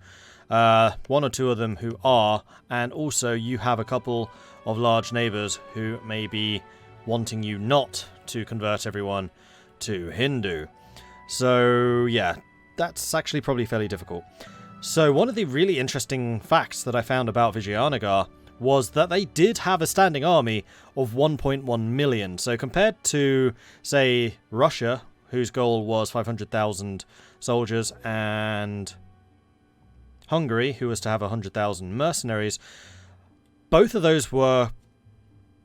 1 or 2 of them who are, and also you have a couple of large neighbours who may be wanting you not to convert everyone to Hindu. So yeah, that's actually probably fairly difficult. So one of the really interesting facts that I found about Vijayanagar was that they did have a standing army of 1.1 million. So compared to, say, Russia, whose goal was 500,000 soldiers, and Hungary, who was to have 100,000 mercenaries, both of those were...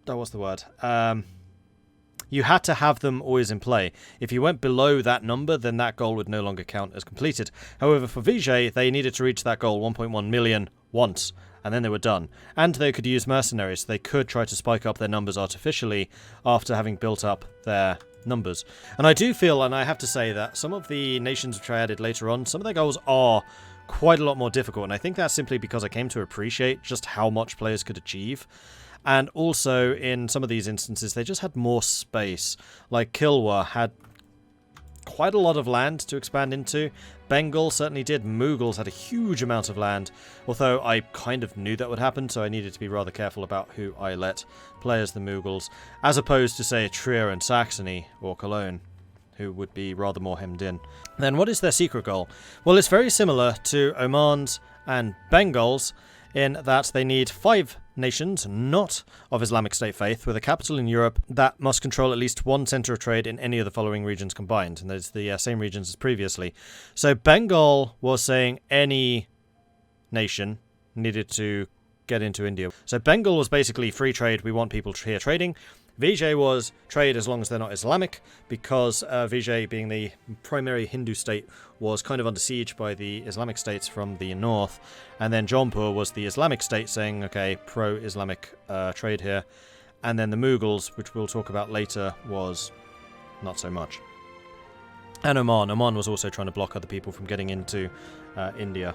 what's the word? You had to have them always in play. If you went below that number, then that goal would no longer count as completed. However, for Vijay, they needed to reach that goal, 1.1 million, once, and then they were done. And they could use mercenaries. They could try to spike up their numbers artificially after having built up their numbers. And I do feel, and I have to say, that some of the nations which I added later on, some of their goals are quite a lot more difficult, and I think that's simply because I came to appreciate just how much players could achieve. And also, in some of these instances, they just had more space. Like Kilwa had quite a lot of land to expand into. Bengal certainly did. Mughals had a huge amount of land, although I kind of knew that would happen, so I needed to be rather careful about who I let play as the Mughals, as opposed to, say, Trier and Saxony, or Cologne, who would be rather more hemmed in. Then what is their secret goal? Well, it's very similar to Oman's and Bengal's, in that they need 5 nations not of Islamic State faith with a capital in Europe that must control at least one centre of trade in any of the following regions combined, and those are the same regions as previously. So Bengal was saying any nation needed to get into India. So Bengal was basically free trade, we want people here trading. Vijay was trade as long as they're not Islamic, because Vijay, being the primary Hindu state, was kind of under siege by the Islamic states from the north. And then Jaunpur was the Islamic state saying, okay, pro-Islamic trade here. And then the Mughals, which we'll talk about later, was not so much. And Oman. Oman was also trying to block other people from getting into India.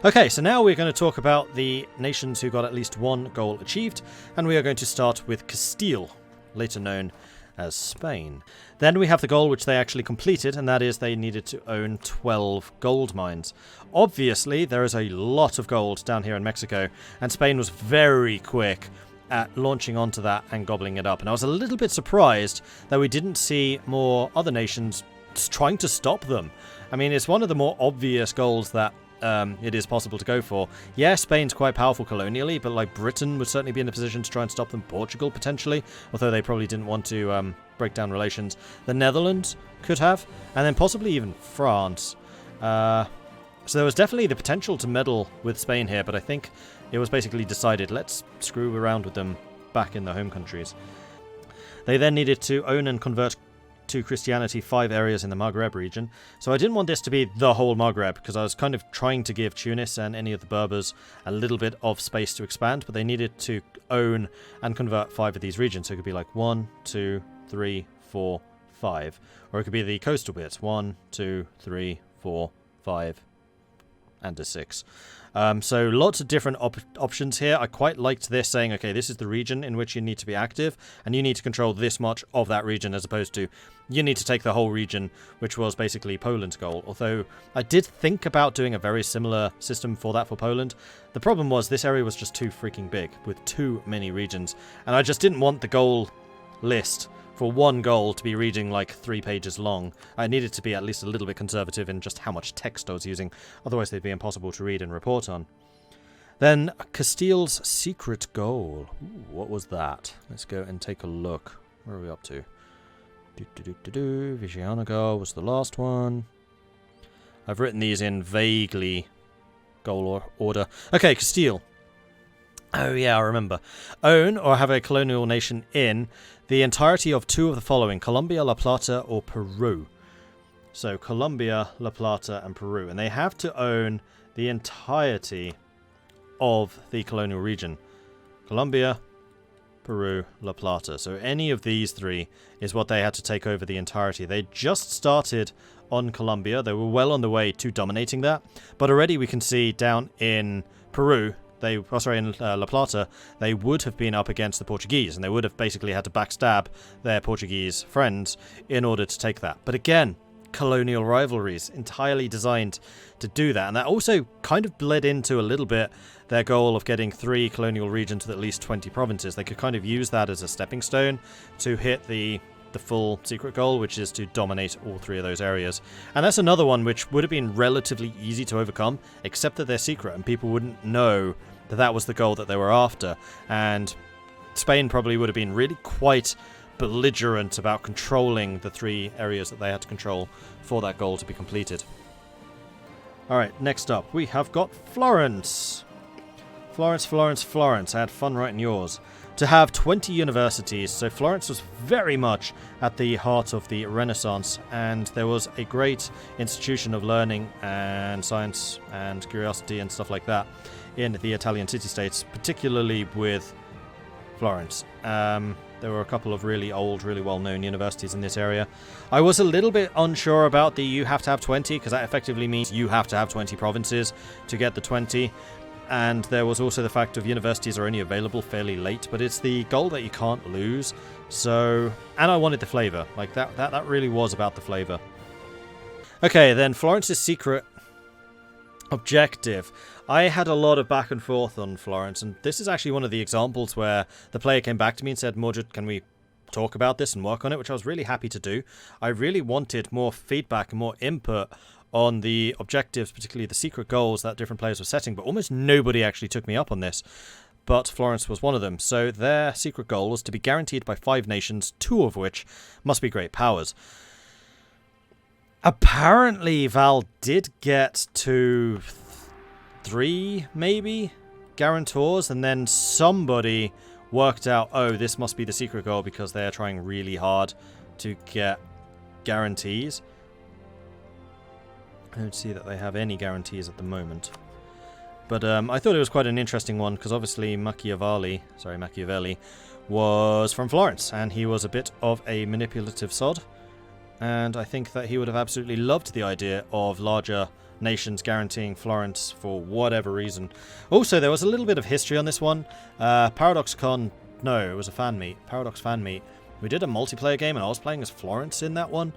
Okay, so now we're going to talk about the nations who got at least one goal achieved, and we are going to start with Castile, later known as Spain. Then we have the goal which they actually completed, and that is they needed to own 12 gold mines. Obviously, there is a lot of gold down here in Mexico, and Spain was very quick at launching onto that and gobbling it up. And I was a little bit surprised that we didn't see more other nations trying to stop them. I mean, it's one of the more obvious goals that it is possible to go for. Yeah, Spain's quite powerful colonially, but like Britain would certainly be in a position to try and stop them. Portugal, potentially, although they probably didn't want to break down relations. The Netherlands could have, and then possibly even France. So there was definitely the potential to meddle with Spain here, but I think it was basically decided, let's screw around with them back in the home countries. They then needed to own and convert to Christianity 5 areas in the Maghreb region. So I didn't want this to be the whole Maghreb, because I was kind of trying to give Tunis and any of the Berbers a little bit of space to expand, but they needed to own and convert 5 of these regions. So it could be like 1, 2, 3, 4, 5. Or it could be the coastal bits. 1, 2, 3, 4, 5, and a 6. So lots of different options here. I quite liked this, saying, okay, this is the region in which you need to be active, and you need to control this much of that region, as opposed to you need to take the whole region, which was basically Poland's goal. Although I did think about doing a very similar system for that for Poland. The problem was this area was just too freaking big, with too many regions, and I just didn't want the goal list for one goal to be reading like 3 pages long. I needed to be at least a little bit conservative in just how much text I was using, otherwise they'd be impossible to read and report on. Then Castile's secret goal. Ooh, what was that? Let's go and take a look. Where are we up to? Vijayanagar was the last one. I've written these in vaguely goal order. Okay, Castile. Oh yeah, I remember. Own or have a colonial nation in the entirety of 2 of the following: Colombia, La Plata, or Peru. So Colombia, La Plata, and Peru. And they have to own the entirety of the colonial region. Colombia, Peru, La Plata. So any of these 3 is what they had to take over the entirety. They just started on Colombia. They were well on the way to dominating that. But already we can see down in Peru, in La Plata, they would have been up against the Portuguese, and they would have basically had to backstab their Portuguese friends in order to take that. But again, colonial rivalries, entirely designed to do that. And that also kind of bled into a little bit their goal of getting 3 colonial regions with at least 20 provinces. They could kind of use that as a stepping stone to hit the the full secret goal, which is to dominate all 3 of those areas. And that's another one which would have been relatively easy to overcome, except that they're secret and people wouldn't know that that was the goal that they were after. And Spain probably would have been really quite belligerent about controlling the 3 areas that they had to control for that goal to be completed. Alright, next up we have got Florence. Florence. I had fun writing yours. To have 20 universities, so Florence was very much at the heart of the Renaissance, and there was a great institution of learning and science and curiosity and stuff like that in the Italian city-states, particularly with Florence. There were a couple of really old, really well-known universities in this area. I was a little bit unsure about the you have to have 20, because that effectively means you have to have 20 provinces to get the 20. And there was also the fact of universities are only available fairly late, but it's the goal that you can't lose. So, and I wanted the flavor. Like that really was about the flavor. Okay, then Florence's secret objective. I had a lot of back and forth on Florence, and this is actually one of the examples where the player came back to me and said, Mordred, can we talk about this and work on it? Which I was really happy to do. I really wanted more feedback and more input on the objectives, particularly the secret goals that different players were setting, but almost nobody actually took me up on this. But Florence was one of them. So their secret goal was to be guaranteed by 5 nations, 2 of which must be great powers. Apparently, Val did get to 3, maybe, guarantors, and then somebody worked out, oh, this must be the secret goal because they're trying really hard to get guarantees. I don't see that they have any guarantees at the moment. But I thought it was quite an interesting one, because obviously Machiavelli was from Florence, and he was a bit of a manipulative sod. And I think that he would have absolutely loved the idea of larger nations guaranteeing Florence for whatever reason. Also, there was a little bit of history on this one. ParadoxCon, no, it was a fan meet. Paradox fan meet. We did a multiplayer game, and I was playing as Florence in that one.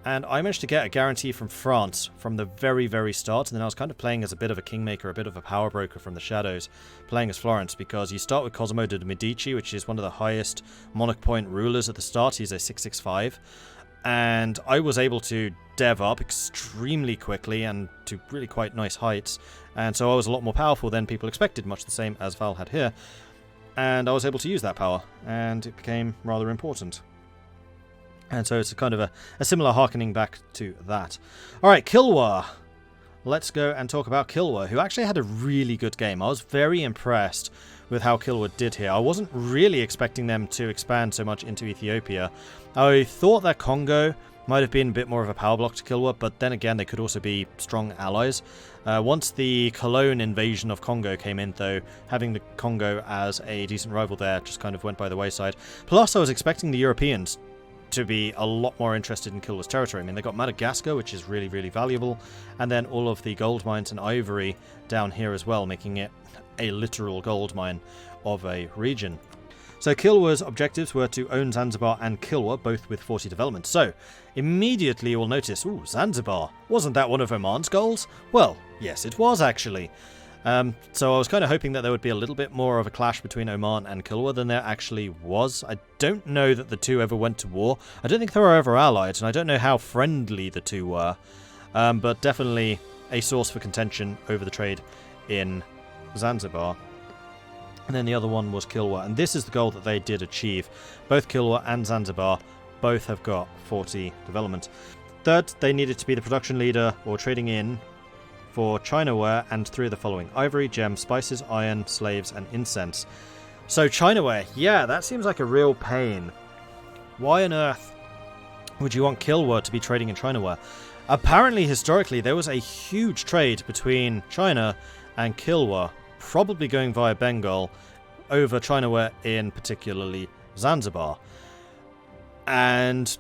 And I managed to get a guarantee from France from the very, very start. And then I was kind of playing as a bit of a kingmaker, a bit of a power broker from the shadows, playing as Florence, because you start with Cosimo de' Medici, which is one of the highest monarch point rulers at the start. He's a 665. And I was able to dev up extremely quickly and to really quite nice heights. And so I was a lot more powerful than people expected, much the same as Val had here. And I was able to use that power, and it became rather important. And so it's a kind of a similar harkening back to that. Alright, Kilwa. Let's go and talk about Kilwa, who actually had a really good game. I was very impressed with how Kilwa did here. I wasn't really expecting them to expand so much into Ethiopia. I thought that Congo might have been a bit more of a power block to Kilwa, but then again, they could also be strong allies. Once the Cologne invasion of Congo came in, though, having the Congo as a decent rival there just kind of went by the wayside. Plus, I was expecting the Europeans to be a lot more interested in Kilwa's territory. I mean, they got Madagascar, which is really, really valuable, and then all of the gold mines and ivory down here as well, making it a literal gold mine of a region. So Kilwa's objectives were to own Zanzibar and Kilwa, both with 40 development. So immediately you will notice, ooh, Zanzibar. Wasn't that one of Oman's goals? Well, yes, it was actually. So I was kind of hoping that there would be a little bit more of a clash between Oman and Kilwa than there actually was. I don't know that the two ever went to war. I don't think they were ever allied, and I don't know how friendly the two were. But definitely a source for contention over the trade in Zanzibar. And then the other one was Kilwa, and this is the goal that they did achieve. Both Kilwa and Zanzibar both have got 40 development. Third, they needed to be the production leader or trading in for Chinaware and 3 of the following: ivory, gems, spices, iron, slaves, and incense. So Chinaware, yeah, that seems like a real pain. Why on earth would you want Kilwa to be trading in Chinaware? Apparently, historically, there was a huge trade between China and Kilwa, probably going via Bengal, over Chinaware in particularly Zanzibar. And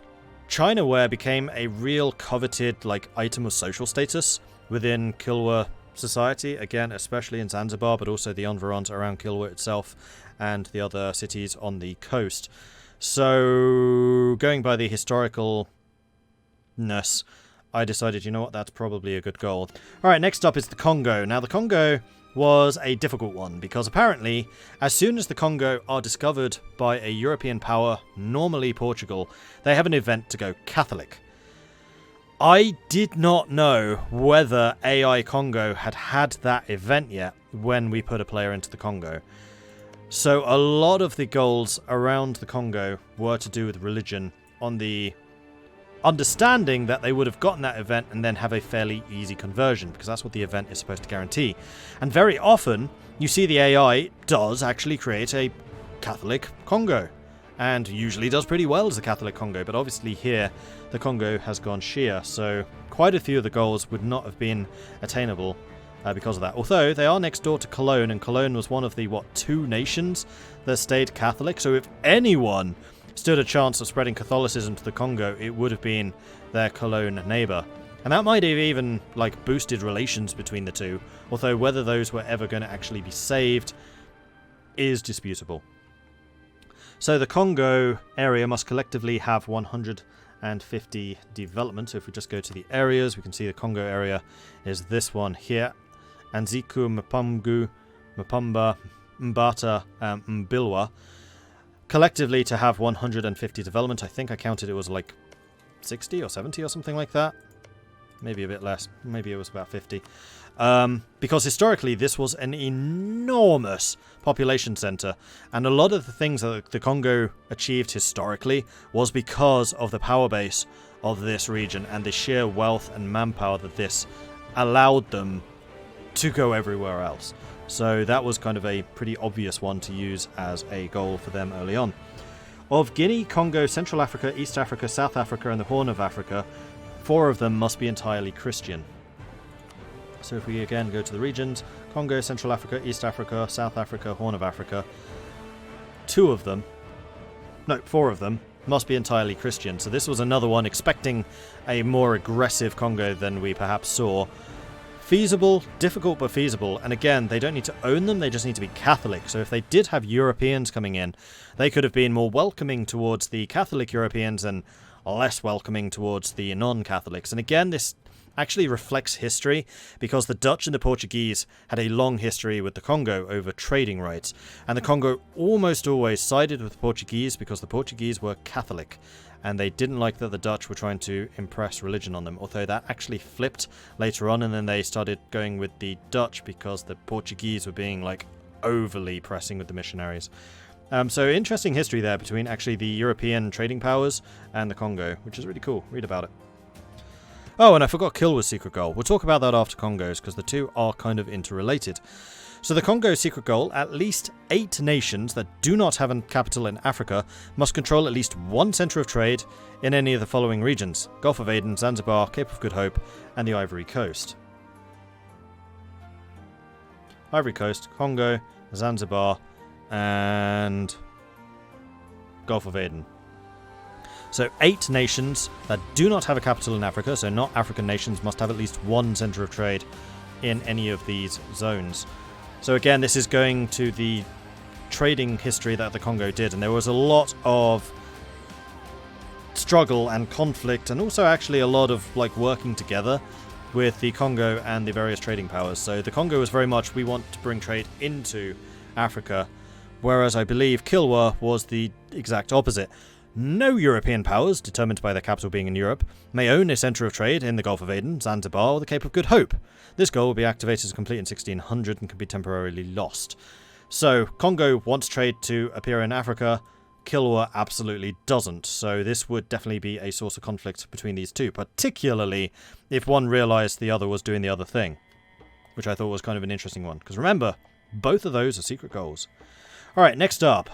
Chinaware became a real coveted item of social status within Kilwa society, again, especially in Zanzibar, but also the environs around Kilwa itself and the other cities on the coast. So, going by the historicalness, I decided, you know what, that's probably a good goal. Alright, next up is the Congo. Now, the Congo was a difficult one, because apparently, as soon as the Congo are discovered by a European power, normally Portugal, they have an event to go Catholic. I did not know whether AI Congo had that event yet when we put a player into the Congo. So a lot of the goals around the Congo were to do with religion, on the understanding that they would have gotten that event and then have a fairly easy conversion, because that's what the event is supposed to guarantee. And very often, you see the AI does actually create a Catholic Congo, and usually does pretty well as a Catholic Congo, but obviously here the Congo has gone Shia, so quite a few of the goals would not have been attainable because of that. Although they are next door to Cologne, and Cologne was one of the, 2 nations that stayed Catholic, so if anyone stood a chance of spreading Catholicism to the Congo, it would have been their Cologne neighbour. And that might have even boosted relations between the two, although whether those were ever going to actually be saved is disputable. So the Congo area must collectively have 150 development. So if we just go to the areas, we can see the Congo area is this one here. Anziku, Mpamgu, Mpamba, Mbata, and Mbilwa. Collectively to have 150 development. I think I counted it was 60 or 70 or something like that. Maybe a bit less. Maybe it was about 50. Because historically this was an enormous population center, and a lot of the things that the Congo achieved historically was because of the power base of this region and the sheer wealth and manpower that this allowed them to go everywhere else. So that was kind of a pretty obvious one to use as a goal for them early on. Of Guinea, Congo, Central Africa, East Africa, South Africa, and the Horn of Africa, 4 of them must be entirely Christian. So if we again go to the regions, Congo, Central Africa, East Africa, South Africa, Horn of Africa, 4 of them must be entirely Christian. So this was another one expecting a more aggressive Congo than we perhaps saw. Feasible, difficult but feasible, and again, they don't need to own them, they just need to be Catholic. So if they did have Europeans coming in, they could have been more welcoming towards the Catholic Europeans and less welcoming towards the non-Catholics. And again, this actually reflects history, because the Dutch and the Portuguese had a long history with the Congo over trading rights, and the Congo almost always sided with the Portuguese because the Portuguese were Catholic, and they didn't like that the Dutch were trying to impress religion on them, although that actually flipped later on, and then they started going with the Dutch because the Portuguese were being overly pressing with the missionaries. So interesting history there between actually the European trading powers and the Congo, which is really cool. Read about it. Oh, and I forgot Kilwa's secret goal. We'll talk about that after Congo's, because the two are kind of interrelated. So the Congo secret goal, at least 8 nations that do not have a capital in Africa must control at least 1 centre of trade in any of the following regions: Gulf of Aden, Zanzibar, Cape of Good Hope, and the Ivory Coast. Ivory Coast, Congo, Zanzibar, and Gulf of Aden. So 8 nations that do not have a capital in Africa, so not African nations, must have at least 1 centre of trade in any of these zones. So again, this is going to the trading history that the Congo did, and there was a lot of struggle and conflict, and also actually a lot of working together with the Congo and the various trading powers. So the Congo was very much, we want to bring trade into Africa, whereas I believe Kilwa was the exact opposite. No European powers, determined by their capital being in Europe, may own a centre of trade in the Gulf of Aden, Zanzibar, or the Cape of Good Hope. This goal will be activated as complete in 1600 and can be temporarily lost. So, Congo wants trade to appear in Africa, Kilwa absolutely doesn't, so this would definitely be a source of conflict between these two, particularly if one realised the other was doing the other thing, which I thought was kind of an interesting one, because remember, both of those are secret goals. Alright, next up,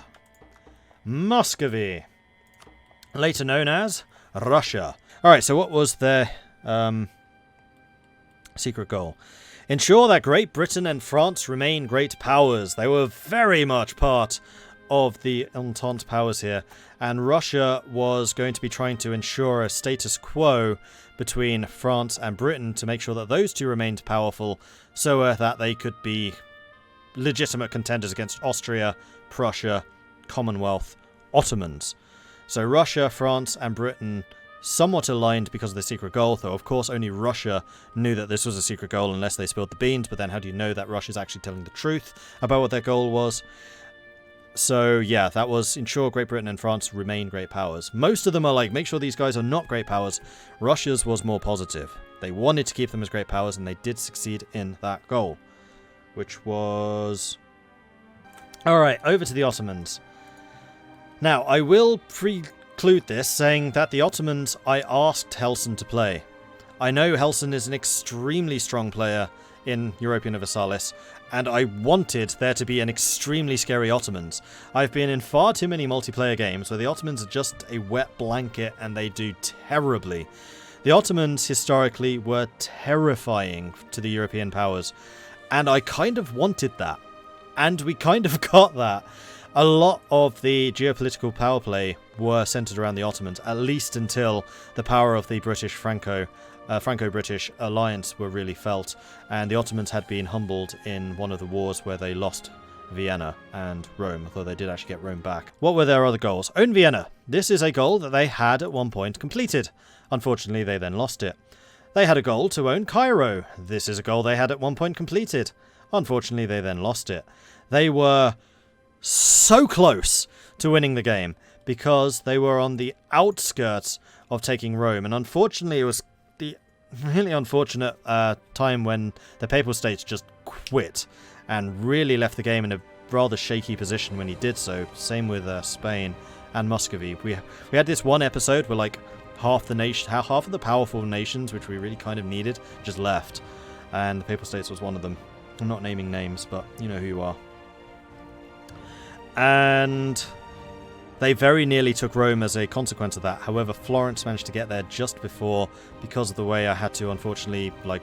Muscovy, later known as Russia. Alright, so what was their secret goal? Ensure that Great Britain and France remain great powers. They were very much part of the Entente powers here, and Russia was going to be trying to ensure a status quo between France and Britain to make sure that those two remained powerful, so that they could be legitimate contenders against Austria, Prussia, Commonwealth, Ottomans. So Russia, France, and Britain somewhat aligned because of the secret goal, though of course only Russia knew that this was a secret goal unless they spilled the beans, but then how do you know that Russia's actually telling the truth about what their goal was? So yeah, that was ensure Great Britain and France remain great powers. Most of them are like, make sure these guys are not great powers. Russia's was more positive. They wanted to keep them as great powers, and they did succeed in that goal, which was... Alright, over to the Ottomans. Now, I will preclude this, saying that the Ottomans, I asked Helson to play. I know Helson is an extremely strong player in Europa Universalis, and I wanted there to be an extremely scary Ottomans. I've been in far too many multiplayer games where the Ottomans are just a wet blanket and they do terribly. The Ottomans, historically, were terrifying to the European powers, and I kind of wanted that. And we kind of got that. A lot of the geopolitical power play were centered around the Ottomans, at least until the power of the Franco-British alliance were really felt, and the Ottomans had been humbled in one of the wars where they lost Vienna and Rome, although they did actually get Rome back. What were their other goals? Own Vienna. This is a goal that they had at one point completed. Unfortunately, they then lost it. They had a goal to own Cairo. This is a goal they had at one point completed. Unfortunately, they then lost it. They were so close to winning the game because they were on the outskirts of taking Rome, and unfortunately it was the really unfortunate time when the Papal States just quit and really left the game in a rather shaky position when he did so. Same with Spain and Muscovy. We had this one episode where like half of the powerful nations, which we really kind of needed, just left, and the Papal States was one of them. I'm not naming names, but you know who you are. And they very nearly took Rome as a consequence of that. However, Florence managed to get there just before, because of the way I had to, unfortunately, like,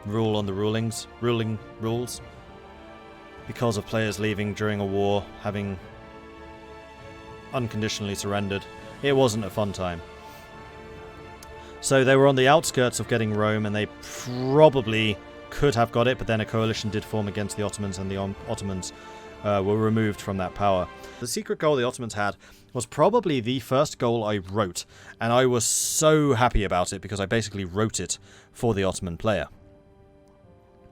rule on the ruling rules. Because of players leaving during a war, having unconditionally surrendered. It wasn't a fun time. So they were on the outskirts of getting Rome, and they probably could have got it, but then a coalition did form against the Ottomans, and the Ottomans were removed from that power. The secret goal the Ottomans had was probably the first goal I wrote, and I was so happy about it because I basically wrote it for the Ottoman player.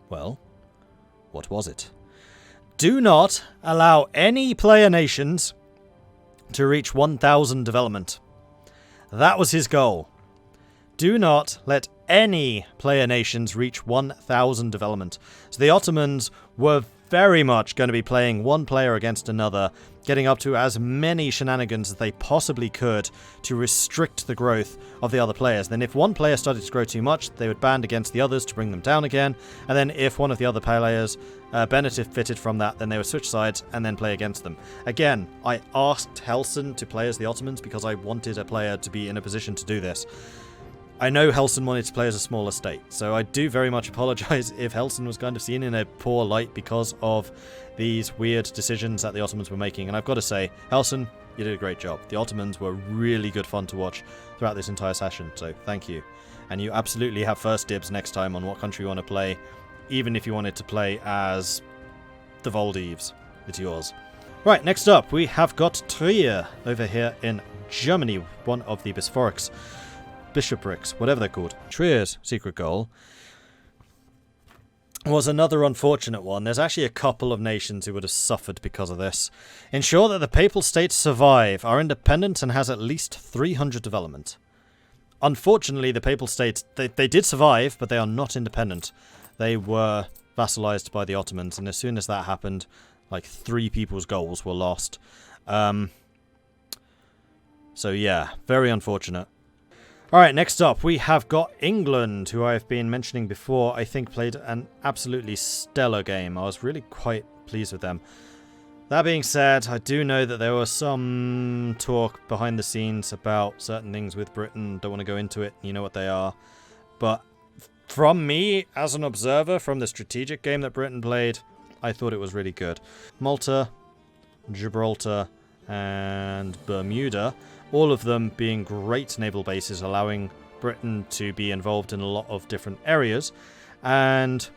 Well, what was it? Do not allow any player nations to reach 1,000 development. That was his goal. Do not let any player nations reach 1,000 development. So the Ottomans were very much going to be playing one player against another, getting up to as many shenanigans as they possibly could to restrict the growth of the other players. Then if one player started to grow too much, they would band against the others to bring them down again, and then if one of the other players benefited from that, then they would switch sides and then play against them. Again, I asked Helson to play as the Ottomans because I wanted a player to be in a position to do this. I know Helson wanted to play as a smaller state, so I do very much apologise if Helson was kind of seen in a poor light because of these weird decisions that the Ottomans were making. And I've got to say, Helson, you did a great job. The Ottomans were really good fun to watch throughout this entire session, so thank you. And you absolutely have first dibs next time on what country you want to play, even if you wanted to play as the Maldives. It's yours. Right, next up, we have got Trier over here in Germany, one of the bishoprics, whatever they're called. Trier's secret goal was another unfortunate one. There's actually a couple of nations who would have suffered because of this. Ensure that the Papal States survive, are independent, and has at least 300 development. Unfortunately, the Papal States, they did survive, but they are not independent. They were vassalized by the Ottomans, and as soon as that happened, like 3 people's goals were lost. So yeah, very unfortunate. Alright, next up we have got England, who I've been mentioning before. I think played an absolutely stellar game. I was really quite pleased with them. That being said, I do know that there was some talk behind the scenes about certain things with Britain. Don't want to go into it, you know what they are. But from me, as an observer, from the strategic game that Britain played, I thought it was really good. Malta, Gibraltar, and Bermuda, all of them being great naval bases, allowing Britain to be involved in a lot of different areas. And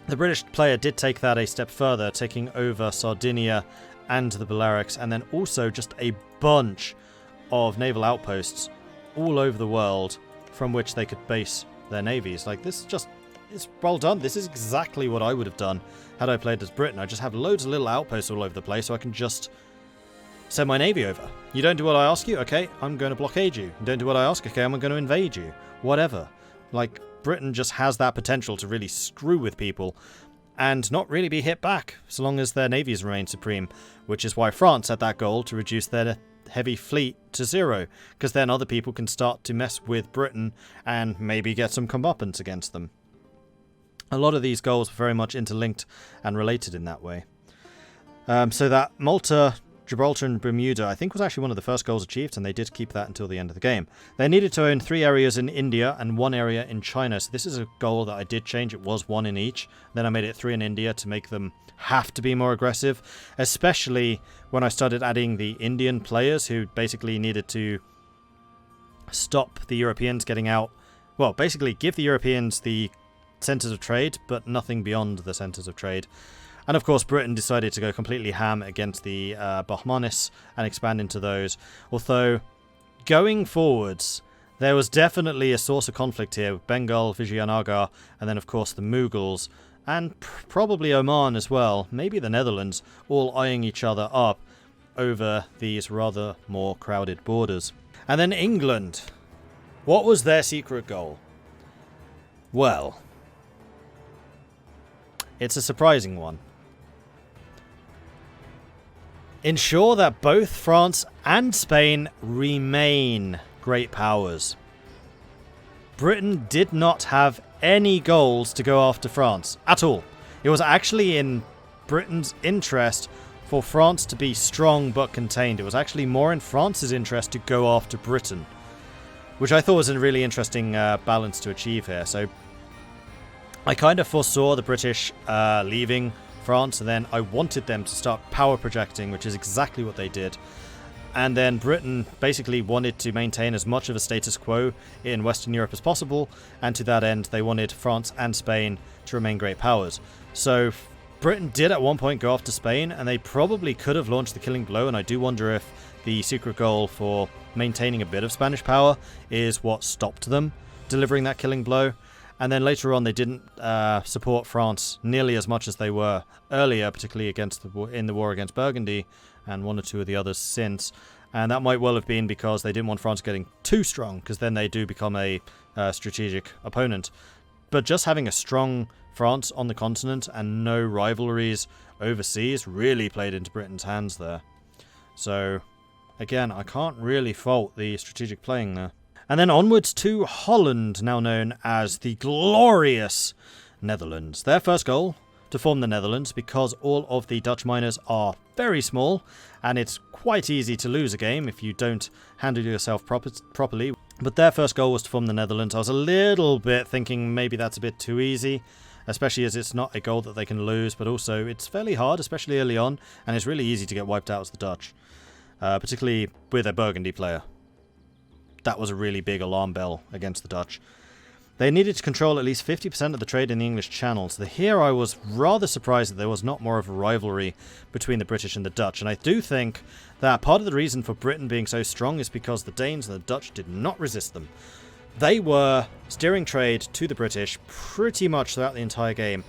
the British player did take that a step further, taking over Sardinia and the Balearics, and then also just a bunch of naval outposts all over the world from which they could base their navies. Like, this just is well done. This is exactly what I would have done had I played as Britain. I just have loads of little outposts all over the place so I can just send my navy over. You don't do what I ask you? Okay, I'm going to blockade you. You don't do what I ask? Okay, I'm going to invade you. Whatever. Like, Britain just has that potential to really screw with people and not really be hit back, so long as their navies remain supreme, which is why France had that goal to reduce their heavy fleet to 0, because then other people can start to mess with Britain and maybe get some comeuppance against them. A lot of these goals were very much interlinked and related in that way. So that Malta, Gibraltar and Bermuda, I think, was actually one of the first goals achieved, and they did keep that until the end of the game. They needed to own 3 areas in India and 1 area in China, so this is a goal that I did change. It was 1 in each. Then I made it 3 in India to make them have to be more aggressive, especially when I started adding the Indian players who basically needed to stop the Europeans getting out. Well, basically give the Europeans the centres of trade, but nothing beyond the centres of trade. And of course, Britain decided to go completely ham against the Bahmanis and expand into those. Although, going forwards, there was definitely a source of conflict here with Bengal, Vijayanagar, and then of course the Mughals, and probably Oman as well, maybe the Netherlands, all eyeing each other up over these rather more crowded borders. And then England. What was their secret goal? Well, it's a surprising one. Ensure that both France and Spain remain great powers. Britain did not have any goals to go after France at all. It was actually in Britain's interest for France to be strong but contained. It was actually more in France's interest to go after Britain, which I thought was a really interesting balance to achieve here. So I kind of foresaw the British leaving France, and then I wanted them to start power projecting, which is exactly what they did. And then Britain basically wanted to maintain as much of a status quo in Western Europe as possible, and to that end they wanted France and Spain to remain great powers. So Britain did at one point go after Spain, and they probably could have launched the killing blow, and I do wonder if the secret goal for maintaining a bit of Spanish power is what stopped them delivering that killing blow. And then later on, they didn't support France nearly as much as they were earlier, particularly in the war against Burgundy, and 1 or 2 of the others since. And that might well have been because they didn't want France getting too strong, because then they do become a strategic opponent. But just having a strong France on the continent and no rivalries overseas really played into Britain's hands there. So, again, I can't really fault the strategic playing there. And then onwards to Holland, now known as the glorious Netherlands. Their first goal, to form the Netherlands, because all of the Dutch miners are very small, and it's quite easy to lose a game if you don't handle yourself properly. But their first goal was to form the Netherlands. I was a little bit thinking maybe that's a bit too easy, especially as it's not a goal that they can lose, but also it's fairly hard, especially early on, and it's really easy to get wiped out as the Dutch, particularly with a Burgundy player. That was a really big alarm bell against the Dutch. They needed to control at least 50% of the trade in the English Channel. So here I was rather surprised that there was not more of a rivalry between the British and the Dutch. And I do think that part of the reason for Britain being so strong is because the Danes and the Dutch did not resist them. They were steering trade to the British pretty much throughout the entire game,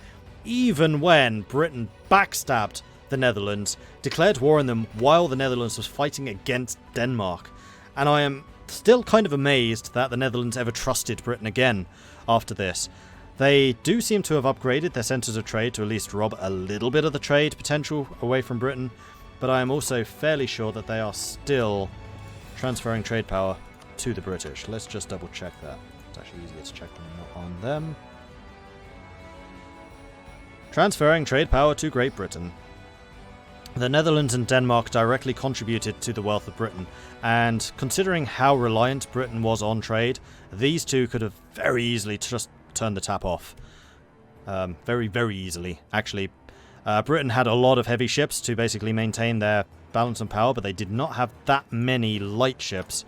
even when Britain backstabbed the Netherlands, declared war on them while the Netherlands was fighting against Denmark. And I am still kind of amazed that the Netherlands ever trusted Britain again after this. They do seem to have upgraded their centres of trade to at least rob a little bit of the trade potential away from Britain, but I am also fairly sure that they are still transferring trade power to the British. Let's just double check that. It's actually easier to check than not on them. Transferring trade power to Great Britain. The Netherlands and Denmark directly contributed to the wealth of Britain, and considering how reliant Britain was on trade, these two could have very easily just turned the tap off. Very, very easily, actually. Britain had a lot of heavy ships to basically maintain their balance and power, but they did not have that many light ships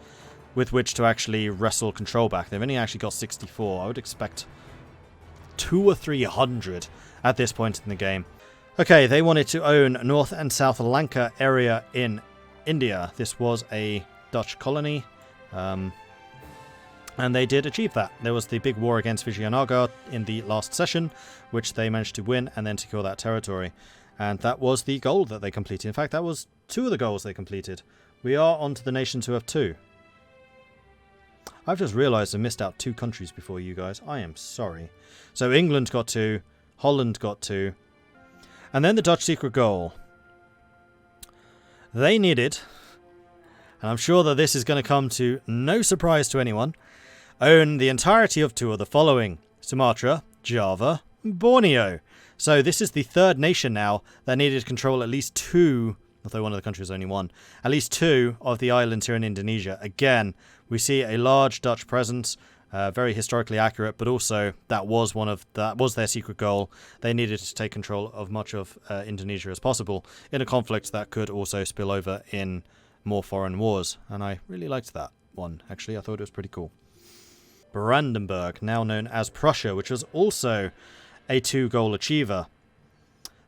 with which to actually wrestle control back. They've only actually got 64. I would expect 200 or 300 at this point in the game. Okay, they wanted to own North and South Lanka area in India. This was a Dutch colony. And they did achieve that. There was the big war against Vijayanagar in the last session, which they managed to win and then secure that territory. And that was the goal that they completed. In fact, that was 2 of the goals they completed. We are on to the nations who have 2. I've just realised I missed out 2 countries before you guys. I am sorry. So England got 2, Holland got 2, and then the Dutch secret goal. They needed, and I'm sure that this is going to come to no surprise to anyone, own the entirety of 2 of the following: Sumatra, Java, Borneo. So this is the 3rd nation now that needed to control at least 2, although one of the countries only 1, at least 2 of the islands here in Indonesia. Again, we see a large Dutch presence, very historically accurate, but also that was their secret goal. They needed to take control of much of Indonesia as possible in a conflict that could also spill over in more foreign wars, and I really liked that one. Actually, I thought it was pretty cool. Brandenburg, now known as Prussia, which was also a 2-goal achiever.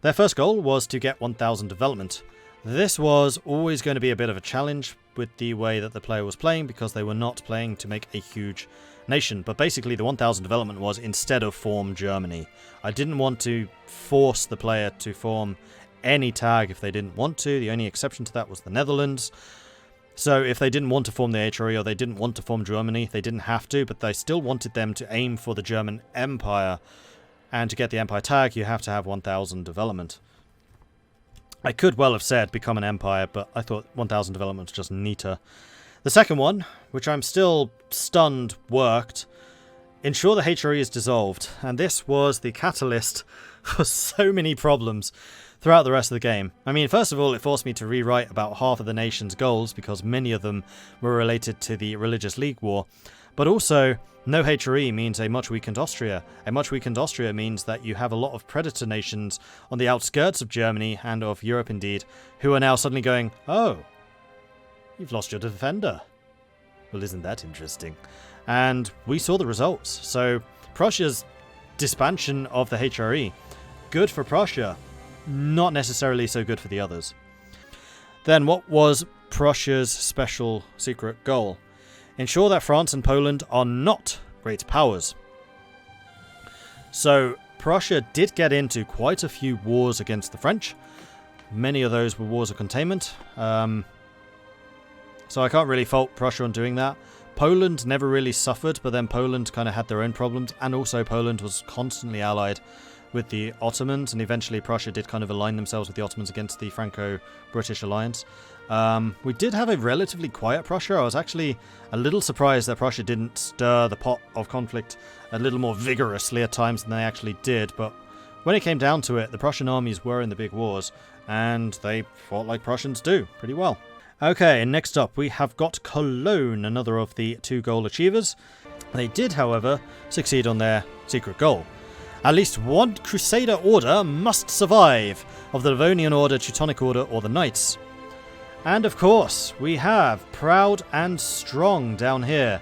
Their first goal was to get 1000 development. This was always going to be a bit of a challenge with the way that the player was playing, because they were not playing to make a huge nation. But basically the 1000 development was instead of form Germany. I didn't want to force the player to form any tag if they didn't want to. The only exception to that was the Netherlands. So if they didn't want to form the HRE or they didn't want to form Germany, they didn't have to, but they still wanted them to aim for the German Empire. And to get the Empire tag, you have to have 1000 development. I could well have said become an empire, but I thought 1000 development was just neater. The second one, which I'm still stunned worked, ensure the HRE is dissolved. And this was the catalyst for so many problems throughout the rest of the game. I mean, first of all, it forced me to rewrite about half of the nation's goals, because many of them were related to the Religious League War. But also, no HRE means a much weakened Austria. A much weakened Austria means that you have a lot of predator nations on the outskirts of Germany, and of Europe indeed, who are now suddenly going, oh, you've lost your defender. Well, isn't that interesting? And we saw the results. So, Prussia's disbandment of the HRE, good for Prussia, not necessarily so good for the others. Then what was Prussia's special secret goal? Ensure that France and Poland are not great powers. So Prussia did get into quite a few wars against the French. Many of those were wars of containment. So I can't really fault Prussia on doing that. Poland never really suffered, but then Poland kind of had their own problems, and also Poland was constantly allied with the Ottomans, and eventually Prussia did kind of align themselves with the Ottomans against the Franco-British alliance. We did have a relatively quiet Prussia. I was actually a little surprised that Prussia didn't stir the pot of conflict a little more vigorously at times than they actually did, but when it came down to it, the Prussian armies were in the big wars, and they fought like Prussians do, pretty well. Okay, next up we have got Cologne, another of the 2-goal achievers. They did, however, succeed on their secret goal. At least one Crusader order must survive, of the Livonian Order, Teutonic Order, or the Knights. And of course, we have proud and strong down here.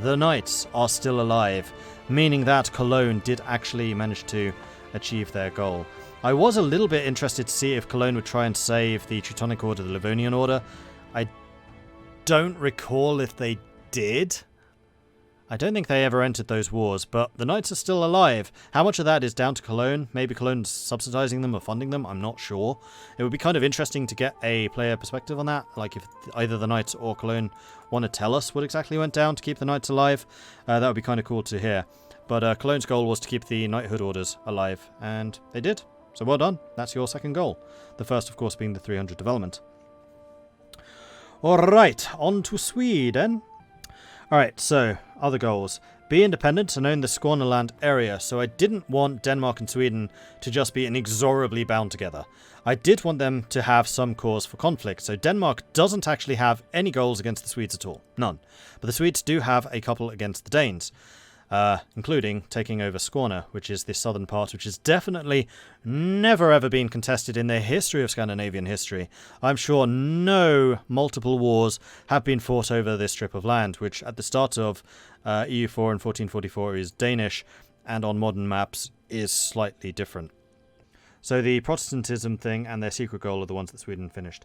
The Knights are still alive, meaning that Cologne did actually manage to achieve their goal. I was a little bit interested to see if Cologne would try and save the Teutonic Order, the Livonian Order. I don't recall if they did. I don't think they ever entered those wars, but the Knights are still alive. How much of that is down to Cologne? Maybe Cologne's subsidizing them or funding them? I'm not sure. It would be kind of interesting to get a player perspective on that, like if either the Knights or Cologne want to tell us what exactly went down to keep the Knights alive. That would be kind of cool to hear. But Cologne's goal was to keep the knighthood orders alive, and they did. So well done. That's your second goal. The first, of course, being the 300 development. Alright, on to Sweden. Alright, so, other goals. Be independent and own the Skåneland area, so I didn't want Denmark and Sweden to just be inexorably bound together. I did want them to have some cause for conflict, so Denmark doesn't actually have any goals against the Swedes at all. None. But the Swedes do have a couple against the Danes. Including taking over Skåne, which is the southern part, which has definitely never ever been contested in the history of Scandinavian history. I'm sure no multiple wars have been fought over this strip of land, which at the start of EU4 in 1444 is Danish, and on modern maps is slightly different. So the Protestantism thing and their secret goal are the ones that Sweden finished.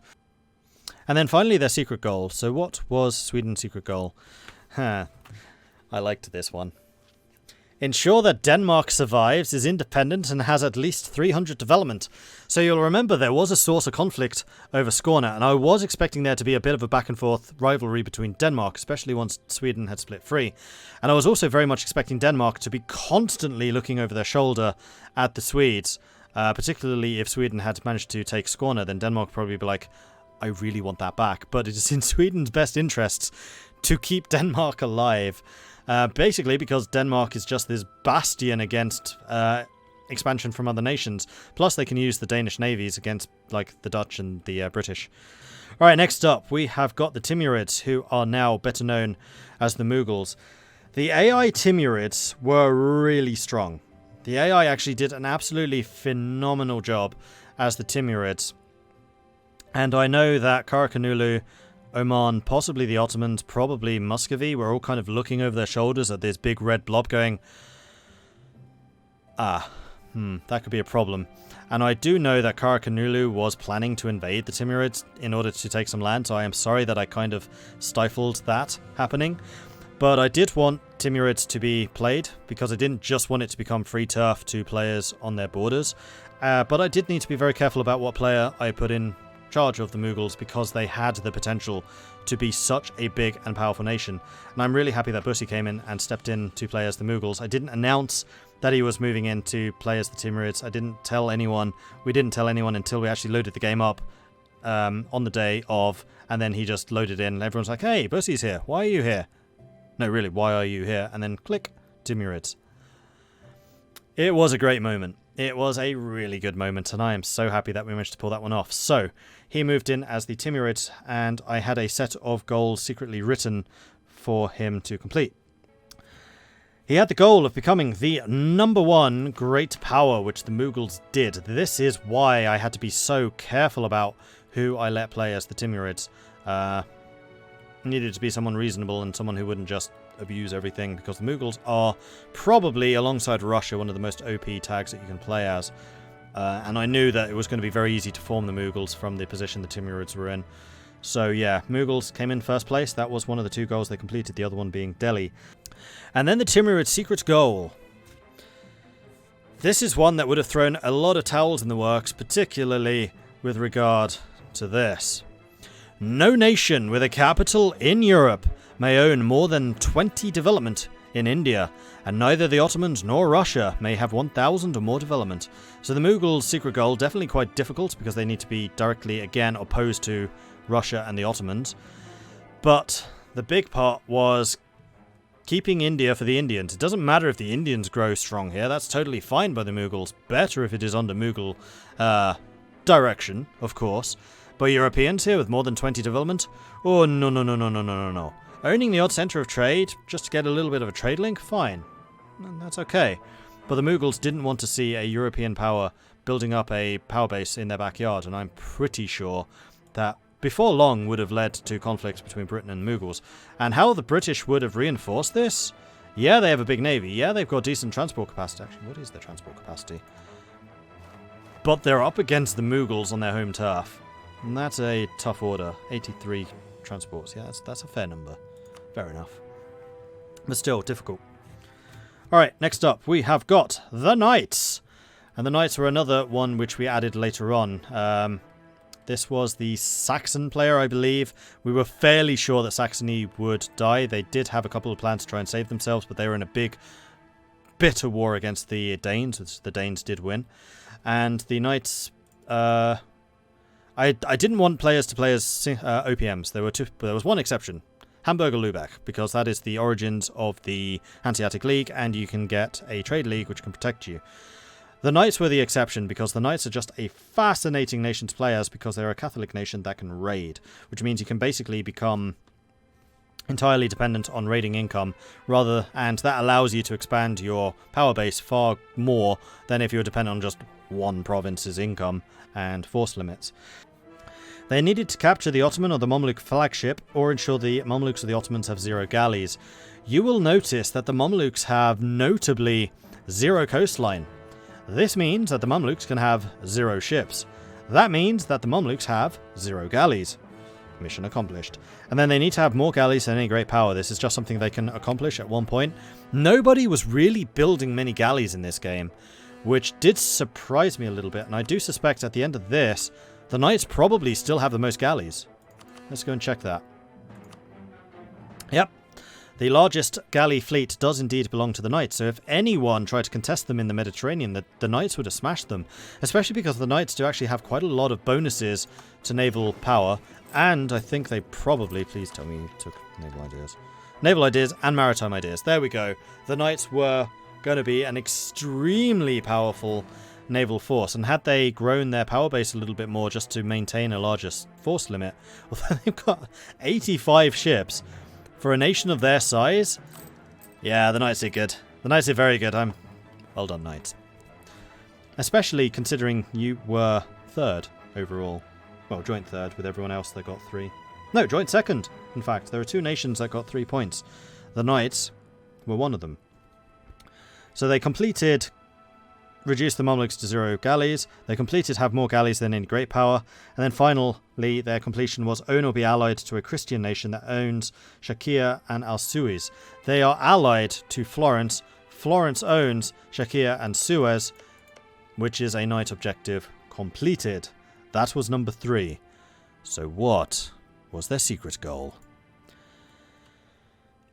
And then finally their secret goal. So what was Sweden's secret goal? I liked this one. Ensure that Denmark survives, is independent, and has at least 300 development. So you'll remember there was a source of conflict over Skåne, and I was expecting there to be a bit of a back-and-forth rivalry between Denmark, especially once Sweden had split free. And I was also very much expecting Denmark to be constantly looking over their shoulder at the Swedes, particularly if Sweden had managed to take Skåne, then Denmark would probably be like, I really want that back. But it is in Sweden's best interests to keep Denmark alive. Basically because Denmark is just this bastion against expansion from other nations. Plus they can use the Danish navies against like the Dutch and the British. Alright, next up we have got the Timurids, who are now better known as the Mughals. The AI Timurids were really strong. The AI actually did an absolutely phenomenal job as the Timurids. And I know that Karakanulu, Oman, possibly the Ottomans, probably Muscovy, were all kind of looking over their shoulders at this big red blob going, that could be a problem. And I do know that Karakanulu was planning to invade the Timurids in order to take some land, so I am sorry that I kind of stifled that happening. But I did want Timurids to be played, because I didn't just want it to become free turf to players on their borders. But I did need to be very careful about what player I put in charge of the Mughals, because they had the potential to be such a big and powerful nation. And I'm really happy that Bussy came in and stepped in to play as the Mughals. I didn't announce that he was moving in to play as the Timurids. I didn't tell anyone. We didn't tell anyone until we actually loaded the game up on the day of, and then he just loaded in and everyone's like, hey, Bussy's here. Why are you here? No, really, why are you here? And then click, Timurids. It was a great moment. It was a really good moment, and I am so happy that we managed to pull that one off. So, he moved in as the Timurids, and I had a set of goals secretly written for him to complete. He had the goal of becoming the #1 great power, which the Mughals did. This is why I had to be so careful about who I let play as the Timurids. Needed to be someone reasonable and someone who wouldn't just abuse everything, because the Mughals are probably, alongside Russia, one of the most OP tags that you can play as. And I knew that it was going to be very easy to form the Mughals from the position the Timurids were in. So yeah, Mughals came in first place. That was one of the 2 goals they completed, the other one being Delhi. And then the Timurids' secret goal. This is one that would have thrown a lot of towels in the works, particularly with regard to this. No nation with a capital in Europe may own more than 20 development in India, and neither the Ottomans nor Russia may have 1,000 or more development. So the Mughals' secret goal, definitely quite difficult, because they need to be directly, again, opposed to Russia and the Ottomans. But the big part was keeping India for the Indians. It doesn't matter if the Indians grow strong here, that's totally fine by the Mughals. Better if it is under Mughal direction, of course. But Europeans here with more than 20 development? Oh, no. Owning the odd centre of trade, just to get a little bit of a trade link? Fine. That's okay. But the Mughals didn't want to see a European power building up a power base in their backyard, and I'm pretty sure that before long would have led to conflicts between Britain and Mughals. And how the British would have reinforced this? Yeah, they have a big navy. Yeah, they've got decent transport capacity. Actually, what is their transport capacity? But they're up against the Mughals on their home turf. And that's a tough order. 83 transports. Yeah, that's a fair number. Fair enough. But still, difficult. Alright, next up we have got the Knights. And the Knights were another one which we added later on. This was the Saxon player, I believe. We were fairly sure that Saxony would die. They did have a couple of plans to try and save themselves, but they were in a big, bitter war against the Danes, which the Danes did win. And the Knights... I didn't want players to play as OPMs. There was one exception. Hamburg or Lübeck, because that is the origins of the Hanseatic League, and you can get a trade league which can protect you. The Knights were the exception, because the Knights are just a fascinating nation to play as, because they're a Catholic nation that can raid, which means you can basically become entirely dependent on raiding income, and that allows you to expand your power base far more than if you were dependent on just one province's income and force limits. They needed to capture the Ottoman or the Mamluk flagship, or ensure the Mamluks or the Ottomans have 0 galleys. You will notice that the Mamluks have notably 0 coastline. This means that the Mamluks can have 0 ships. That means that the Mamluks have 0 galleys. mission accomplished. And then they need to have more galleys than any great power. This is just something they can accomplish at one point. Nobody was really building many galleys in this game, which did surprise me a little bit. And I do suspect at the end of this, the knights probably still have the most galleys. Let's go and check that. Yep. The largest galley fleet does indeed belong to the knights, so if anyone tried to contest them in the Mediterranean, the knights would have smashed them. Especially because the knights do actually have quite a lot of bonuses to naval power, and I think they probably, please tell me you took naval ideas. Naval ideas and maritime ideas. There we go. The knights were going to be an extremely powerful naval force, and had they grown their power base a little bit more just to maintain a larger force limit, although they've got 85 ships, for a nation of their size, yeah, the knights did good. The knights did very good. Well done, knights. Especially considering you were third overall. Well, joint third with everyone else that got 3. No, joint second. In fact, there are 2 nations that got 3 points. The knights were one of them. So they completed reduce the Mamluks to 0 galleys. They completed have more galleys than any great power. And then finally, their completion was own or be allied to a Christian nation that owns Shakia and Al-Suez. They are allied to Florence. Florence owns Shakia and Suez, which is a knight objective completed. That was number 3. So what was their secret goal?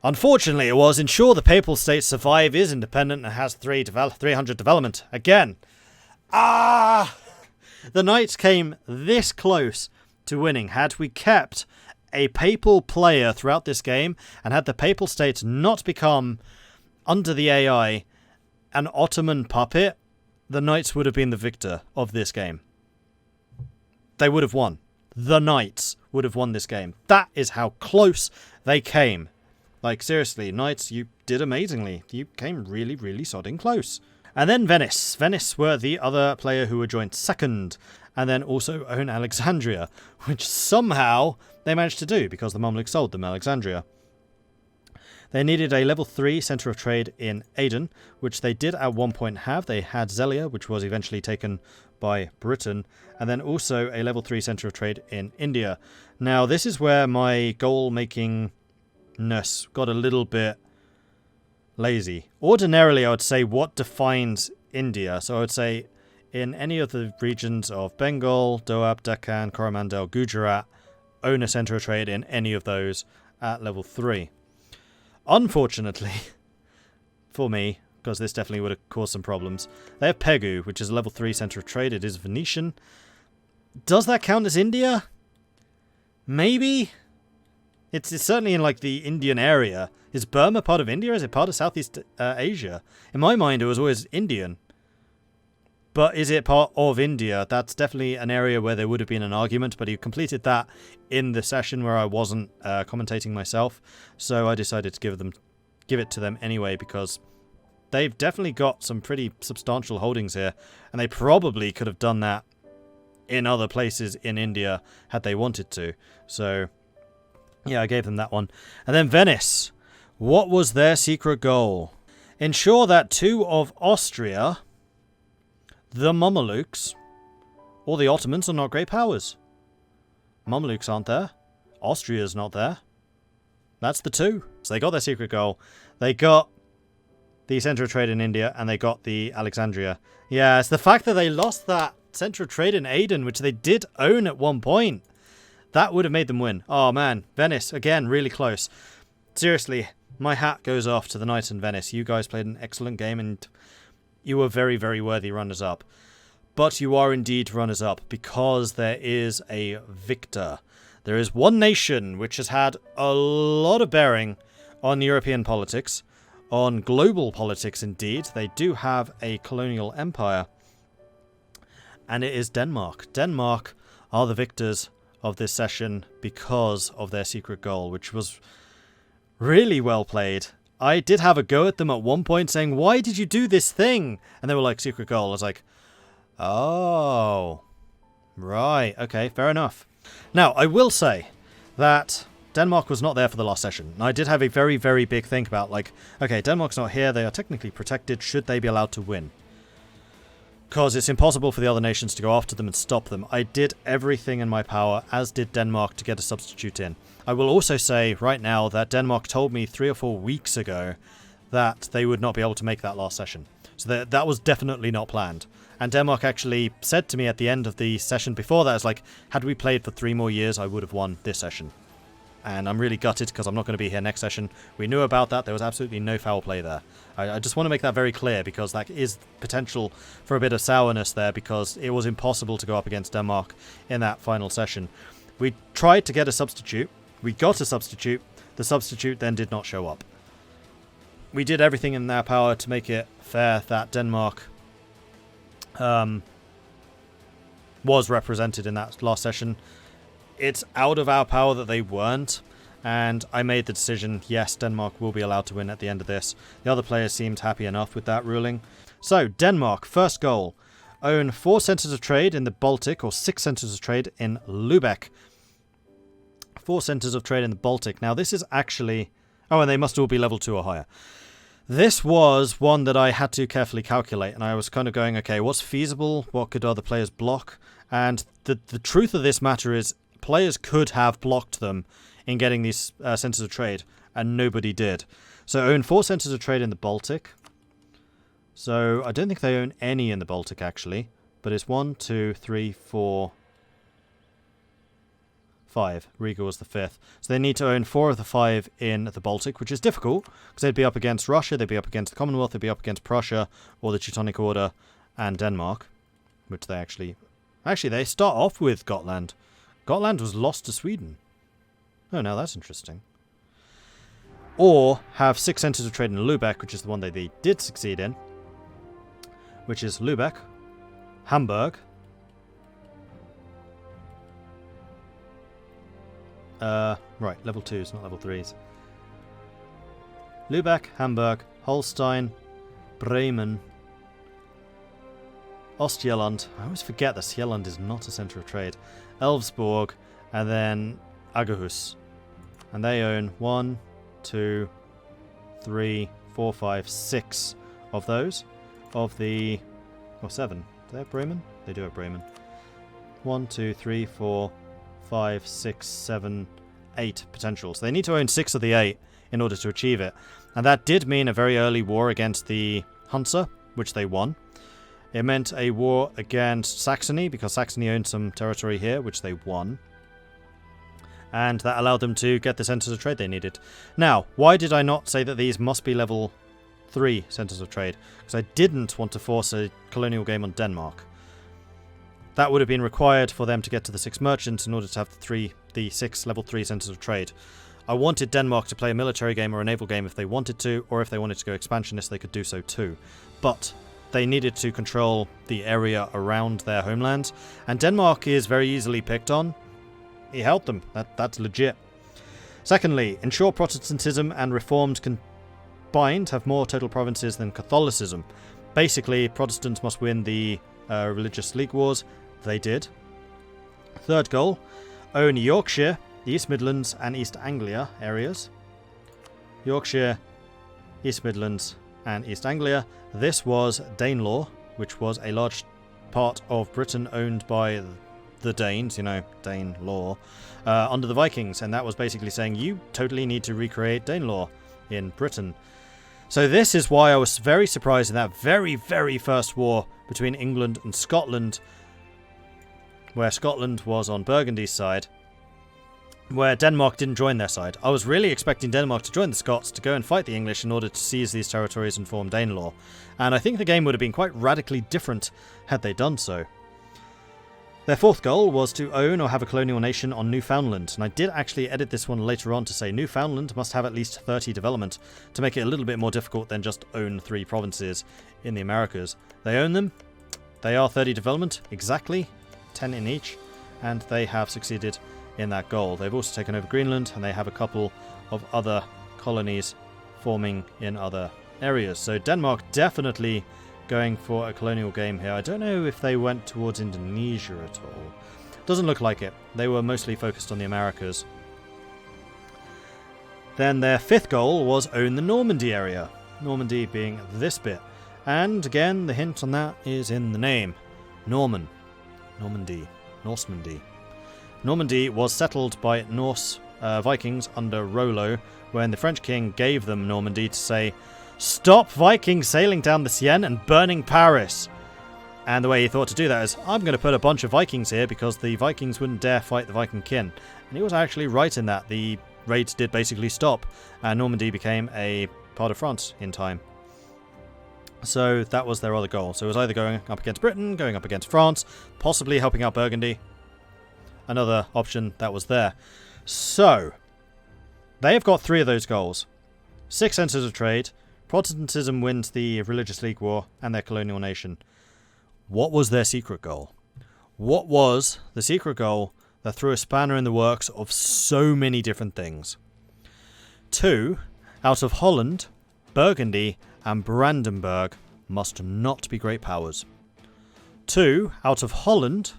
Unfortunately, it was ensure the Papal States survive, is independent, and has 300 development. Again. The Knights came this close to winning. Had we kept a Papal player throughout this game, and had the Papal States not become, under the AI, an Ottoman puppet, the Knights would have been the victor of this game. They would have won. The Knights would have won this game. That is how close they came. Like, seriously, Knights, you did amazingly. You came really, really sodding close. And then Venice. Venice were the other player who were joint second, and then also own Alexandria, which somehow they managed to do, because the Mamluks sold them Alexandria. They needed a level 3 centre of trade in Aden, which they did at one point have. They had Zelia, which was eventually taken by Britain, and then also a level 3 centre of trade in India. Now, this is where my goal-making got a little bit lazy. Ordinarily, I would say what defines India. So I would say in any of the regions of Bengal, Doab, Deccan, Coromandel, Gujarat, own a centre of trade in any of those at level 3. Unfortunately, for me, because this definitely would have caused some problems, they have Pegu, which is a level 3 centre of trade. It is Venetian. Does that count as India? Maybe? It's certainly in, like, the Indian area. Is Burma part of India? Is it part of Southeast Asia? In my mind, it was always Indian. But is it part of India? That's definitely an area where there would have been an argument, but he completed that in the session where I wasn't commentating myself. So I decided to give it to them anyway, because they've definitely got some pretty substantial holdings here. And they probably could have done that in other places in India had they wanted to. So yeah, I gave them that one. And then Venice. What was their secret goal? Ensure that 2 of Austria, the Mamelukes, or the Ottomans are not great powers. Mamelukes aren't there. Austria's not there. That's the 2. So they got their secret goal. They got the centre of trade in India, and they got the Alexandria. Yeah, it's the fact that they lost that centre of trade in Aden, which they did own at one point. That would have made them win. Oh, man. Venice, again, really close. Seriously, my hat goes off to the Knights in Venice. You guys played an excellent game, and you were very, very worthy runners-up. But you are indeed runners-up, because there is a victor. There is one nation which has had a lot of bearing on European politics, on global politics, indeed. They do have a colonial empire, and it is Denmark. Denmark are the victors of this session because of their secret goal, which was really well played. I did have a go at them at one point saying, why did you do this thing? And they were like, secret goal. I was like, oh, right. Okay, fair enough. Now, I will say that Denmark was not there for the last session. And I did have a very, very big think about, like, okay, Denmark's not here. They are technically protected. Should they be allowed to win? because it's impossible for the other nations to go after them and stop them. I did everything in my power, as did Denmark, to get a substitute in. I will also say right now that Denmark told me 3 or 4 weeks ago that they would not be able to make that last session. So that was definitely not planned. And Denmark actually said to me at the end of the session before that, it's like, had we played for 3 more years, I would have won this session. And I'm really gutted because I'm not going to be here next session. We knew about that. There was absolutely no foul play there. I just want to make that very clear, because that is potential for a bit of sourness there, because it was impossible to go up against Denmark in that final session. We tried to get a substitute. We got a substitute. The substitute then did not show up. We did everything in our power to make it fair that Denmark was represented in that last session. It's out of our power that they weren't, and I made the decision, yes, Denmark will be allowed to win at the end of this. The other players seemed happy enough with that ruling. So, Denmark, first goal. Own 4 centres of trade in the Baltic, or 6 centres of trade in Lübeck. 4 centres of trade in the Baltic. Now, this is actually... Oh, and they must all be level 2 or higher. This was one that I had to carefully calculate, and I was kind of going, okay, what's feasible? What could other players block? And the truth of this matter is, players could have blocked them in getting these centres of trade, and nobody did. So own 4 centres of trade in the Baltic. So I don't think they own any in the Baltic, actually. But it's 1, 2, 3, 4, 5. Riga was the 5th. So they need to own 4 of the 5 in the Baltic, which is difficult, because they'd be up against Russia, they'd be up against the Commonwealth, they'd be up against Prussia, or the Teutonic Order, and Denmark, which they actually... Actually, they start off with Gotland. Gotland was lost to Sweden. Oh, now that's interesting. Or have 6 centres of trade in Lübeck, which is the one that they did succeed in, which is Lübeck, Hamburg, right, level 2s, not level 3s. Lübeck, Hamburg, Holstein, Bremen, Ostjylland. I always forget that Sjælland is not a centre of trade. Elfsborg, and then Aarhus. And they own 1, 2, 3, 4, 5, 6 of those. Of the... Or 7. Do they have Bremen? They do have Bremen. 1, 2, 3, 4, 5, 6, 7, 8 potential. So they need to own 6 of the 8 in order to achieve it. And that did mean a very early war against the Hansa, which they won. It meant a war against Saxony, because Saxony owned some territory here, which they won. And that allowed them to get the centres of trade they needed. Now, why did I not say that these must be level 3 centres of trade? Because I didn't want to force a colonial game on Denmark. That would have been required for them to get to the 6 merchants in order to have the 6 level 3 centres of trade. I wanted Denmark to play a military game or a naval game if they wanted to, or if they wanted to go expansionist, they could do so too. But they needed to control the area around their homeland, and Denmark is very easily picked on. He helped them. That's legit. Secondly, ensure Protestantism and Reformed combined have more total provinces than Catholicism. Basically, Protestants must win the religious league wars. They did. Third goal, own Yorkshire, the East Midlands and East Anglia areas. Yorkshire, East Midlands and East Anglia. This was Danelaw, which was a large part of Britain owned by the Danes, you know, Dane law, under the Vikings, and that was basically saying you totally need to recreate Danelaw in Britain. So this is why I was very surprised in that very, very first war between England and Scotland, where Scotland was on Burgundy's side, where Denmark didn't join their side. I was really expecting Denmark to join the Scots to go and fight the English in order to seize these territories and form Danelaw, and I think the game would have been quite radically different had they done so. Their fourth goal was to own or have a colonial nation on Newfoundland, and I did actually edit this one later on to say Newfoundland must have at least 30 development to make it a little bit more difficult than just own 3 provinces in the Americas. They own them, they are 30 development, exactly, 10 in each, and they have succeeded in that goal. They've also taken over Greenland, and they have a couple of other colonies forming in other areas. So Denmark definitely going for a colonial game here. I don't know if they went towards Indonesia at all. Doesn't look like it. They were mostly focused on the Americas. Then their fifth goal was own the Normandy area. Normandy being this bit. And again, the hint on that is in the name. Normandy. Norsemandy. Normandy was settled by Norse Vikings under Rollo, when the French king gave them Normandy to say, "Stop Vikings sailing down the Seine and burning Paris." And the way he thought to do that is, I'm going to put a bunch of Vikings here because the Vikings wouldn't dare fight the Viking kin. And he was actually right in that. The raids did basically stop, and Normandy became a part of France in time. So that was their other goal. So it was either going up against Britain, going up against France, possibly helping out Burgundy. Another option that was there. So they have got 3 of those goals. 6 centres of trade, Protestantism wins the Religious League War, and their colonial nation. What was their secret goal? What was the secret goal that threw a spanner in the works of so many different things? 2 out of Holland, Burgundy, and Brandenburg must not be great powers. 2 out of Holland,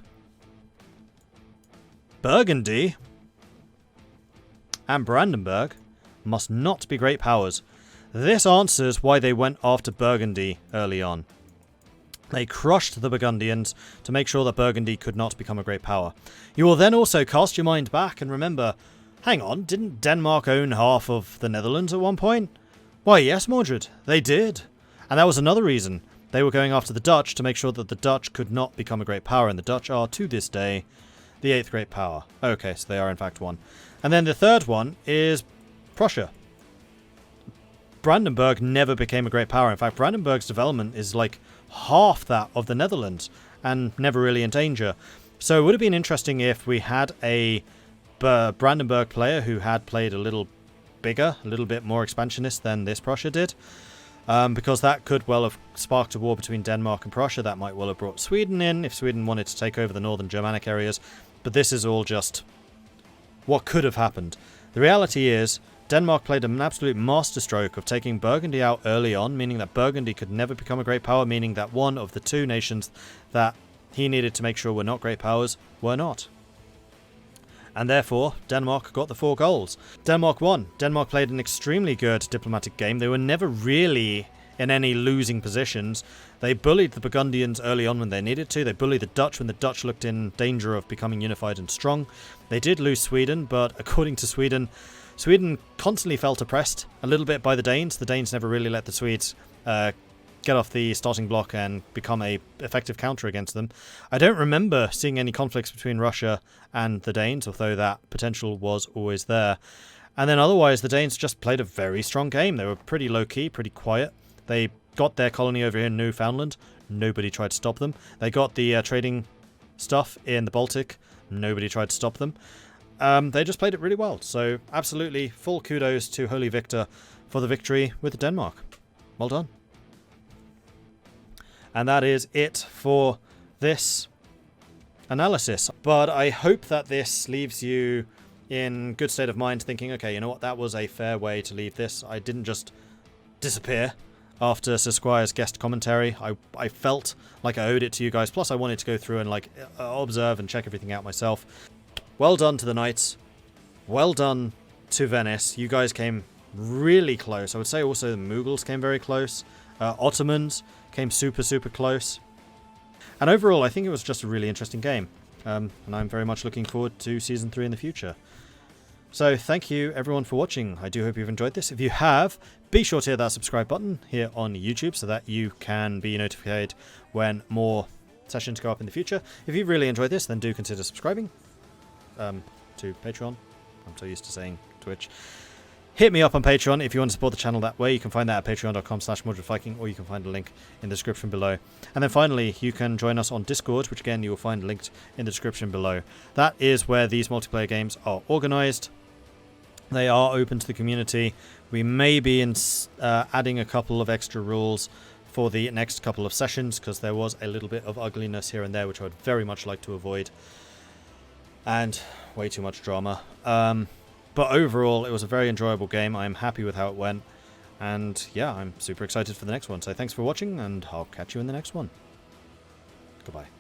Burgundy, and Brandenburg must not be great powers. This answers why they went after Burgundy early on. They crushed the Burgundians to make sure that Burgundy could not become a great power. You will then also cast your mind back and remember, hang on, didn't Denmark own half of the Netherlands at one point? Why, yes, Mordred, they did. And that was another reason. They were going after the Dutch to make sure that the Dutch could not become a great power, and the Dutch are, to this day, the 8th great power. Okay, so they are in fact one. And then the third one is Prussia. Brandenburg never became a great power. In fact, Brandenburg's development is like half that of the Netherlands, and never really in danger. So it would have been interesting if we had a Brandenburg player who had played a little bigger, a little bit more expansionist than this Prussia did. Because that could well have sparked a war between Denmark and Prussia. That might well have brought Sweden in if Sweden wanted to take over the northern Germanic areas. But this is all just what could have happened. The reality is, Denmark played an absolute masterstroke of taking Burgundy out early on, meaning that Burgundy could never become a great power, meaning that one of the 2 nations that he needed to make sure were not great powers were not. And therefore, Denmark got the 4 goals. Denmark won. Denmark played an extremely good diplomatic game. They were never really in any losing positions. They bullied the Burgundians early on when they needed to. They bullied the Dutch when the Dutch looked in danger of becoming unified and strong. They did lose Sweden, but according to Sweden constantly felt oppressed a little bit by the Danes. The Danes never really let the Swedes get off the starting block and become a effective counter against them. I don't remember seeing any conflicts between Russia and the Danes, although that potential was always there. And then otherwise, the Danes just played a very strong game. They were pretty low-key, pretty quiet. They got their colony over here in Newfoundland. Nobody tried to stop them. They got the trading stuff in the Baltic. Nobody tried to stop them. They just played it really well. So absolutely full kudos to Holy Victor for the victory with Denmark. Well done. And that is it for this analysis. But I hope that this leaves you in good state of mind thinking, okay, you know what, that was a fair way to leave this. I didn't just disappear after Sir Squire's guest commentary. I felt like I owed it to you guys. Plus I wanted to go through and observe and check everything out myself. Well done to the Knights. Well done to Venice. You guys came really close. I would say also the Mughals came very close. Ottomans came super, super close. And overall, I think it was just a really interesting game. And I'm very much looking forward to Season 3 in the future. So thank you everyone for watching. I do hope you've enjoyed this. If you have, be sure to hit that subscribe button here on YouTube so that you can be notified when more sessions go up in the future. If you've really enjoyed this, then do consider subscribing to Patreon. I'm so used to saying Twitch. Hit me up on Patreon if you want to support the channel that way. You can find that at patreon.com/MordredViking, or you can find a link in the description below. And then finally, you can join us on Discord, which again you will find linked in the description below. That is where these multiplayer games are organised. They are open to the community. We may be adding a couple of extra rules for the next couple of sessions, because there was a little bit of ugliness here and there, which I would very much like to avoid. And way too much drama. But overall, it was a very enjoyable game. I'm happy with how it went. And yeah, I'm super excited for the next one. So thanks for watching, and I'll catch you in the next one. Goodbye.